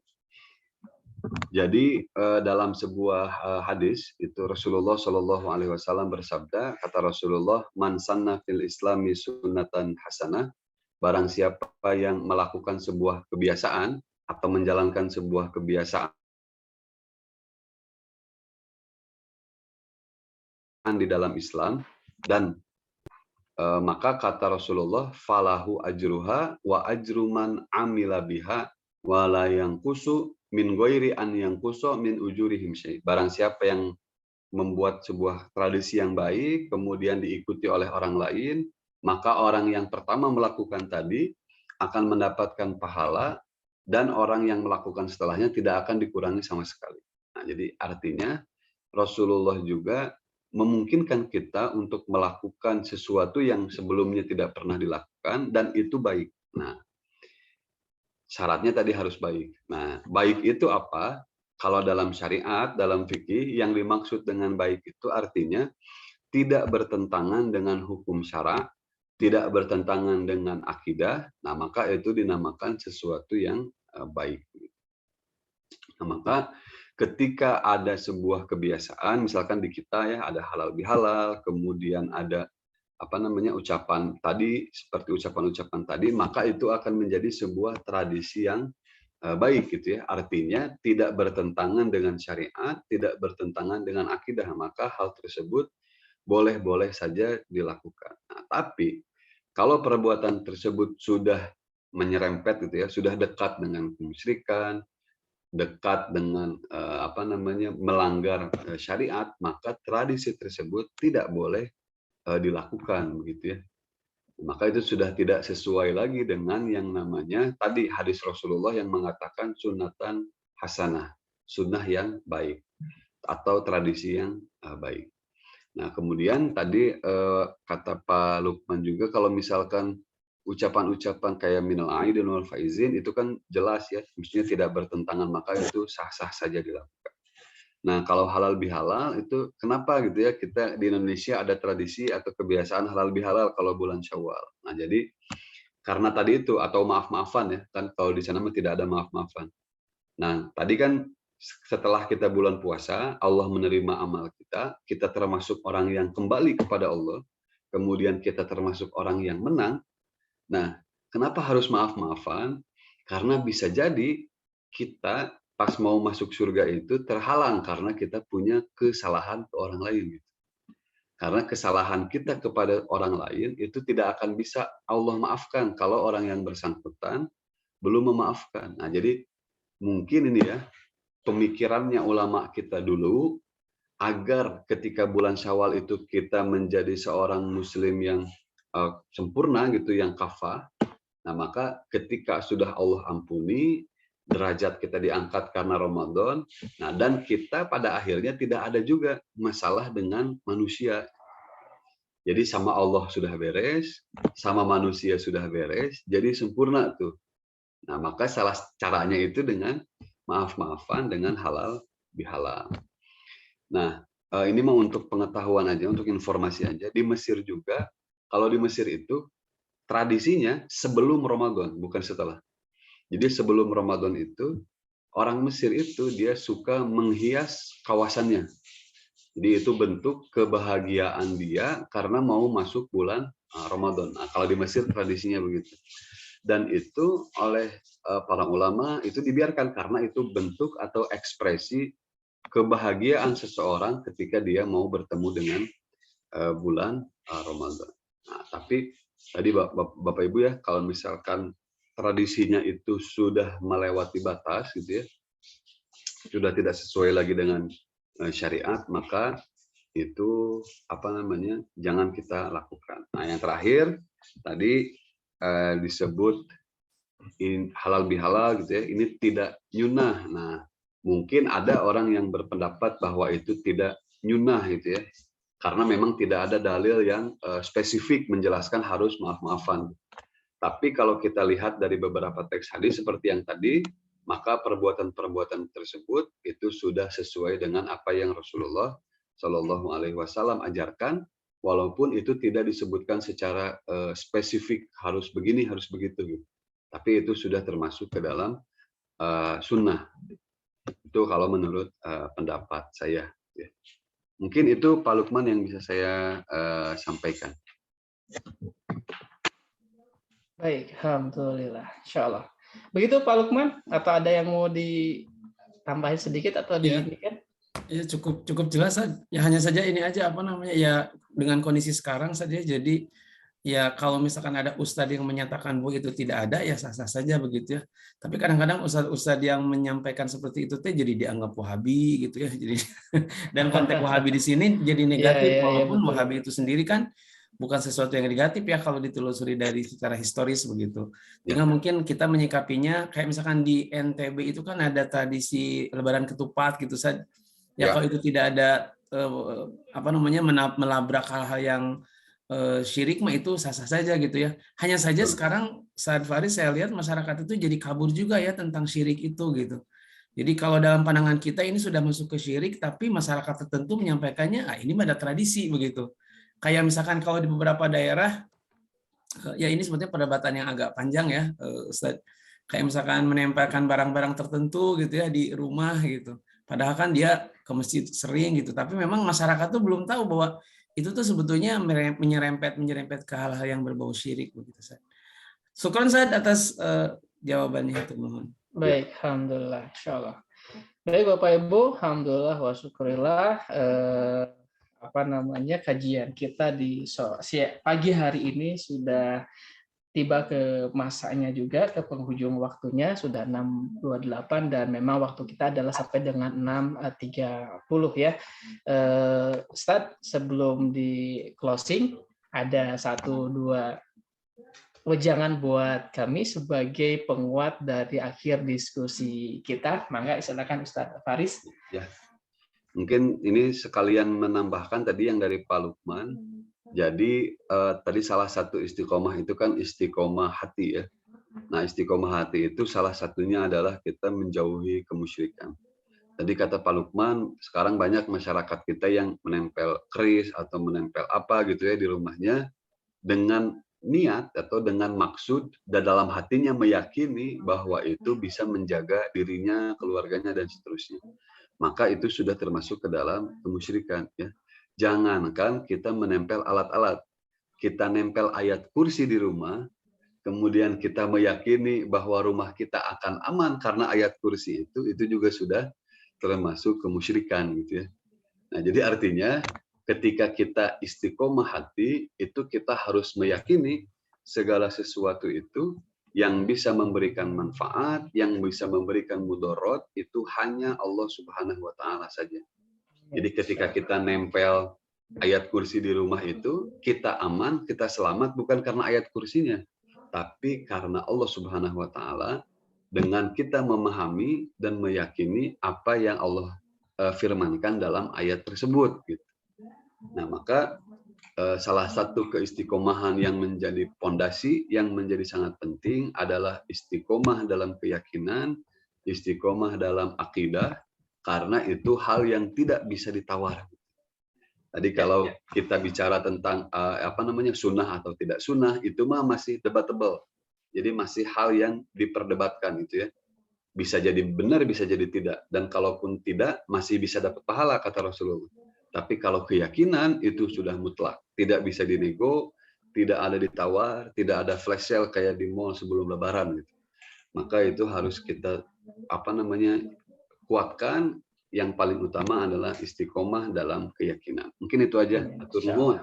Speaker 2: Jadi dalam sebuah hadis itu Rasulullah Shallallahu Alaihi Wasallam bersabda, kata Rasulullah, man sanna fil Islami sunnatan hasanah, barang siapa yang melakukan sebuah kebiasaan atau menjalankan sebuah kebiasaan di dalam Islam dan maka kata Rasulullah, falahu ajruha wa ajru man amila biha wa la yanqusu min ghairi an yanqusu min ujurihim syai. Barang siapa yang membuat sebuah tradisi yang baik kemudian diikuti oleh orang lain, maka orang yang pertama melakukan tadi akan mendapatkan pahala dan orang yang melakukan setelahnya tidak akan dikurangi sama sekali. Nah, jadi artinya Rasulullah juga memungkinkan kita untuk melakukan sesuatu yang sebelumnya tidak pernah dilakukan dan itu baik. Nah, syaratnya tadi harus baik. Nah, baik itu apa? Kalau dalam syariat, dalam fikih, yang dimaksud dengan baik itu artinya tidak bertentangan dengan hukum syara, tidak bertentangan dengan akidah. Nah, maka itu dinamakan sesuatu yang baik. Nah, maka ketika ada sebuah kebiasaan, misalkan di kita ya ada halal bihalal, kemudian ada ucapan tadi seperti ucapan-ucapan tadi, maka itu akan menjadi sebuah tradisi yang baik gitu ya. Artinya tidak bertentangan dengan syariat, tidak bertentangan dengan akidah, maka hal tersebut boleh-boleh saja dilakukan. Nah, tapi kalau perbuatan tersebut sudah menyerempet gitu ya, sudah dekat dengan kemusyrikan, dekat dengan melanggar syariat, maka tradisi tersebut tidak boleh dilakukan begitu ya. Maka itu sudah tidak sesuai lagi dengan yang namanya tadi hadis Rasulullah yang mengatakan sunatan hasanah, sunnah yang baik atau tradisi yang baik. Nah, kemudian tadi kata Pak Lukman juga kalau misalkan ucapan-ucapan kayak minal aidin wal faizin itu kan jelas ya, mestinya tidak bertentangan, maka itu sah-sah saja dilakukan. Nah, kalau halal bihalal itu kenapa gitu ya kita di Indonesia ada tradisi atau kebiasaan halal bihalal kalau bulan Syawal. Nah, jadi karena tadi itu atau maaf-maafan ya, kan kalau di sana tidak ada maaf-maafan. Nah, tadi kan setelah kita bulan puasa, Allah menerima amal kita, kita termasuk orang yang kembali kepada Allah, kemudian kita termasuk orang yang menang. Nah, kenapa harus maaf-maafan? Karena bisa jadi kita pas mau masuk surga itu terhalang karena kita punya kesalahan ke orang lain. Karena kesalahan kita kepada orang lain itu tidak akan bisa Allah maafkan kalau orang yang bersangkutan belum memaafkan. Nah, jadi mungkin ini ya pemikirannya ulama kita dulu agar ketika bulan Syawal itu kita menjadi seorang muslim yang sempurna gitu, yang kafah. Nah, maka ketika sudah Allah ampuni, derajat kita diangkat karena Ramadan, nah dan kita pada akhirnya tidak ada juga masalah dengan manusia. Jadi sama Allah sudah beres, sama manusia sudah beres, jadi sempurna tuh. Nah, maka salah caranya itu dengan maaf-maafan dengan halal bihalal. Nah, ini mau untuk pengetahuan aja, untuk informasi aja. Di Mesir juga, kalau di Mesir itu tradisinya sebelum Ramadan, bukan setelah. Jadi sebelum Ramadan itu, orang Mesir itu dia suka menghias kawasannya. Jadi itu bentuk kebahagiaan dia karena mau masuk bulan Ramadan. Nah, kalau di Mesir tradisinya begitu. Dan itu oleh para ulama itu dibiarkan karena itu bentuk atau ekspresi kebahagiaan seseorang ketika dia mau bertemu dengan bulan Ramadan. Nah, tapi tadi Bapak Ibu ya, kalau misalkan tradisinya itu sudah melewati batas gitu ya, sudah tidak sesuai lagi dengan syariat, maka itu jangan kita lakukan. Nah, yang terakhir tadi disebut halal bihalal gitu ya, ini tidak nyunah. Nah, mungkin ada orang yang berpendapat bahwa itu tidak nyunah gitu ya, karena memang tidak ada dalil yang spesifik menjelaskan harus maaf-maafan. Tapi kalau kita lihat dari beberapa teks hadis seperti yang tadi, maka perbuatan-perbuatan tersebut itu sudah sesuai dengan apa yang Rasulullah Shallallahu Alaihi Wasallam ajarkan, walaupun itu tidak disebutkan secara spesifik harus begini harus begitu, tapi itu sudah termasuk ke dalam sunnah. Itu kalau menurut pendapat saya. Mungkin itu Pak Lukman yang bisa saya sampaikan.
Speaker 1: Baik, alhamdulillah, insyaallah. Begitu Pak Lukman, atau ada yang mau ditambahin sedikit atau diinginkan?
Speaker 4: Ya cukup jelas. Ya hanya saja ini aja apa namanya ya, dengan kondisi sekarang saja, jadi ya kalau misalkan ada ustadz yang menyatakan bahwa itu tidak ada, ya sah-sah saja begitu ya. Tapi kadang-kadang ustadz yang menyampaikan seperti itu jadi dianggap Wahabi gitu ya. Jadi dan konteks Wahabi di sini jadi negatif, walaupun
Speaker 1: betul.
Speaker 4: Wahabi itu sendiri kan bukan sesuatu yang negatif ya kalau ditelusuri dari secara historis begitu. Tinggal mungkin kita menyikapinya kayak misalkan di NTB itu kan ada tradisi lebaran ketupat gitu saja. Ya kalau itu tidak ada apa namanya melabrak hal-hal yang syirik mah itu sah-sah saja gitu ya. Hanya saja sekarang saat Faris saya lihat masyarakat itu jadi kabur juga ya tentang syirik itu gitu. Jadi kalau dalam pandangan kita ini sudah masuk ke syirik, tapi masyarakat tertentu menyampaikannya, ini ada tradisi begitu. Kayak misalkan kalau di beberapa daerah, ya ini sebetulnya perdebatan yang agak panjang ya, Ustadz. Kayak misalkan menempelkan barang-barang tertentu gitu ya di rumah gitu. Padahal kan dia ke masjid sering gitu, tapi memang masyarakat tuh belum tahu bahwa itu tuh sebetulnya menyerempet ke hal-hal yang berbau syirik begitu, Ustadz. Syukran Ustadz atas jawabannya itu, mohon.
Speaker 1: Baik, alhamdulillah, insyaallah. Baik Bapak Ibu, alhamdulillah wa syukurillah. Kajian kita di pagi hari ini sudah tiba ke masanya juga, ke penghujung waktunya, sudah 6.28 dan memang waktu kita adalah sampai dengan 6.30 ya. Ustadz, sebelum di closing, ada 1-2 wejangan buat kami sebagai penguat dari akhir diskusi kita. Mangga silakan Ustadz Faris.
Speaker 2: Ya. Mungkin ini sekalian menambahkan tadi yang dari Pak Lukman. Jadi tadi salah satu istiqomah itu kan istiqomah hati ya. Nah, istiqomah hati itu salah satunya adalah kita menjauhi kemusyrikan. Tadi kata Pak Lukman, sekarang banyak masyarakat kita yang menempel keris atau menempel apa gitu ya di rumahnya dengan niat atau dengan maksud dan dalam hatinya meyakini bahwa itu bisa menjaga dirinya, keluarganya dan seterusnya. Maka itu sudah termasuk ke dalam kemusyrikan ya. Jangankan kita menempel alat-alat, kita nempel ayat kursi di rumah, kemudian kita meyakini bahwa rumah kita akan aman karena ayat kursi itu juga sudah termasuk kemusyrikan gitu ya. Nah, jadi artinya ketika kita istiqomah hati, itu kita harus meyakini segala sesuatu itu yang bisa memberikan manfaat, yang bisa memberikan mudarat, itu hanya Allah Subhanahu wa Ta'ala saja. Jadi ketika kita nempel ayat kursi di rumah itu, kita aman, kita selamat bukan karena ayat kursinya, tapi karena Allah Subhanahu wa Ta'ala, dengan kita memahami dan meyakini apa yang Allah firmankan dalam ayat tersebut gitu. Nah, maka salah satu keistiqomahan yang menjadi pondasi yang menjadi sangat penting adalah istiqomah dalam keyakinan, istiqomah dalam akidah, karena itu hal yang tidak bisa ditawar. Tadi kalau kita bicara tentang sunnah atau tidak sunnah, itu mah masih debatable. Jadi masih hal yang diperdebatkan gitu ya. Bisa jadi benar, bisa jadi tidak. Dan kalaupun tidak, masih bisa dapat pahala kata Rasulullah. Tapi kalau keyakinan itu sudah mutlak, tidak bisa dinego, tidak ada ditawar, tidak ada flash sale kayak di mall sebelum Lebaran gitu. Maka itu harus kita kuatkan. Yang paling utama adalah istiqomah dalam keyakinan. Mungkin itu aja. Atur nuhun.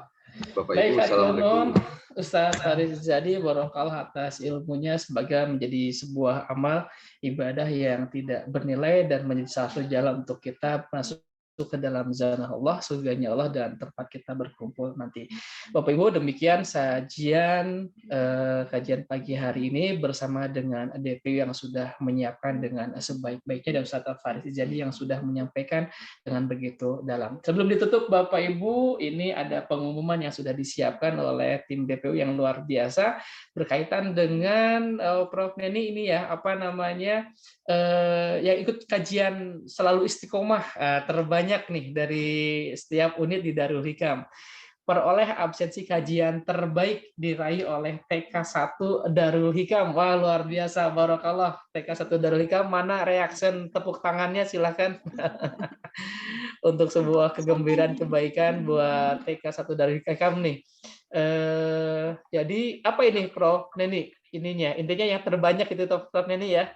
Speaker 2: Bapak Ibu, assalamualaikum.
Speaker 1: Ustaz Faris Jadi barokallah atas ilmunya sebagai menjadi sebuah amal ibadah yang tidak bernilai dan menjadi satu jalan untuk kita masuk ke dalam zona Allah, surganya Allah, dan tempat kita berkumpul nanti. Bapak Ibu, demikian kajian pagi hari ini bersama dengan DPU yang sudah menyiapkan dengan sebaik-baiknya, dan Ustaz Faris Ijadi yang sudah menyampaikan dengan begitu dalam. Sebelum ditutup Bapak Ibu, ini ada pengumuman yang sudah disiapkan oleh tim DPU yang luar biasa berkaitan dengan Prof Neni ini ya, yang ikut kajian selalu istiqomah terbanyak nih dari setiap unit di Darul Hikam. Peroleh absensi kajian terbaik diraih oleh TK1 Darul Hikam. Wah, luar biasa, barokallah. TK1 Darul Hikam, mana reaction tepuk tangannya, silakan. Untuk sebuah kegembiraan kebaikan buat TK1 Darul Hikam nih. Jadi apa ini Prof Neni? Intinya yang terbanyak itu Prof Neni ya?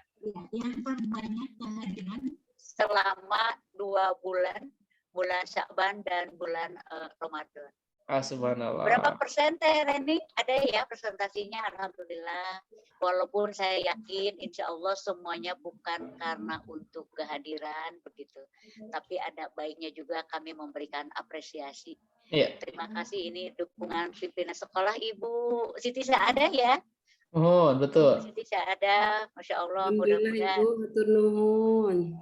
Speaker 3: Yang terbanyak kehadiran selama 2 bulan Sya'ban dan bulan Ramadan.
Speaker 1: Subhanallah.
Speaker 3: Berapa persen Teh Reni? Ada ya presentasinya, alhamdulillah. Walaupun saya yakin insya Allah semuanya bukan karena untuk kehadiran begitu, tapi ada baiknya juga kami memberikan apresiasi.
Speaker 1: Iya.
Speaker 3: Terima kasih, ini dukungan pimpinan sekolah Ibu Siti Sa'adah ya.
Speaker 1: Oh, betul.
Speaker 3: Ibu Siti Sa'adah, Masya Allah, mudah-mudahan.
Speaker 5: Ibu, hatur nuhun.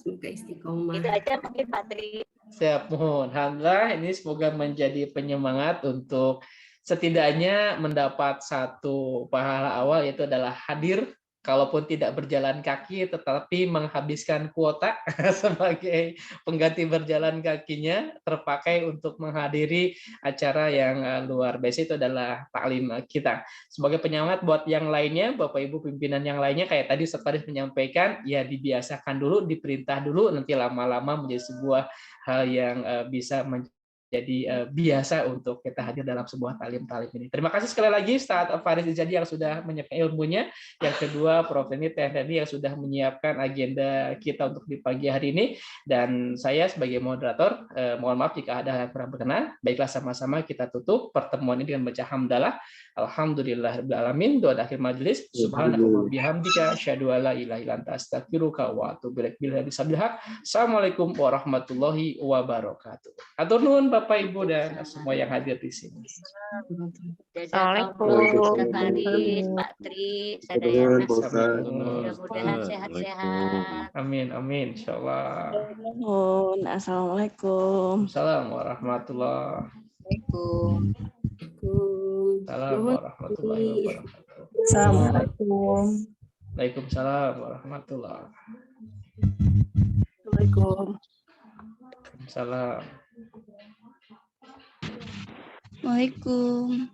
Speaker 5: Semoga istiqomah.
Speaker 3: Itu aja mungkin Pak Tri.
Speaker 1: Siap, mohon. Alhamdulillah, ini semoga menjadi penyemangat untuk setidaknya mendapat satu pahala awal, yaitu adalah hadir, kalaupun tidak berjalan kaki, tetapi menghabiskan kuota sebagai pengganti berjalan kakinya, terpakai untuk menghadiri acara yang luar biasa. Itu adalah taklim kita. Sebagai penyemangat buat yang lainnya, Bapak Ibu pimpinan yang lainnya, kayak tadi Ustaz Faris menyampaikan, ya dibiasakan dulu, diperintah dulu, nanti lama-lama menjadi sebuah hal yang bisa menjadi biasa untuk kita hadir dalam sebuah talim-talim ini. Terima kasih sekali lagi Ustaz Faris Ijadi yang sudah menyiapkan ilmunya. Yang kedua, Prof Neni Teh Reni yang sudah menyiapkan agenda kita untuk di pagi hari ini. Dan saya sebagai moderator, mohon maaf jika ada yang kurang berkenan. Baiklah, sama-sama kita tutup pertemuan ini dengan baca hamdalah. Alhamdulillahirabbil alamin. Doa akhir majelis. Subhanallah bihamdika asyhadu alla ilaha illa anta astaghfiruka wa atubu ilaik. Assalamualaikum warahmatullahi wabarakatuh. Atur nuhun Bapak Ibu dan semua yang hadir di sini.
Speaker 3: Assalamualaikum Pak Tri, mudah-mudahan sehat-sehat.
Speaker 1: Amin, amin, insyaallah.
Speaker 5: Assalamualaikum.
Speaker 1: Assalamualaikum warahmatullahi wabarakatuh. Assalamualaikum warahmatullahi wabarakatuh.
Speaker 5: Assalamualaikum.
Speaker 1: Waalaikumsalam warahmatullahi
Speaker 5: Assalamualaikum.
Speaker 1: Salam.
Speaker 5: Waalaikumsalam.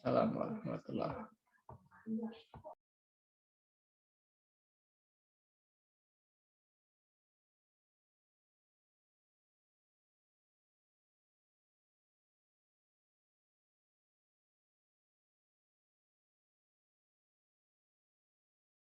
Speaker 1: Assalamualaikum warahmatullahi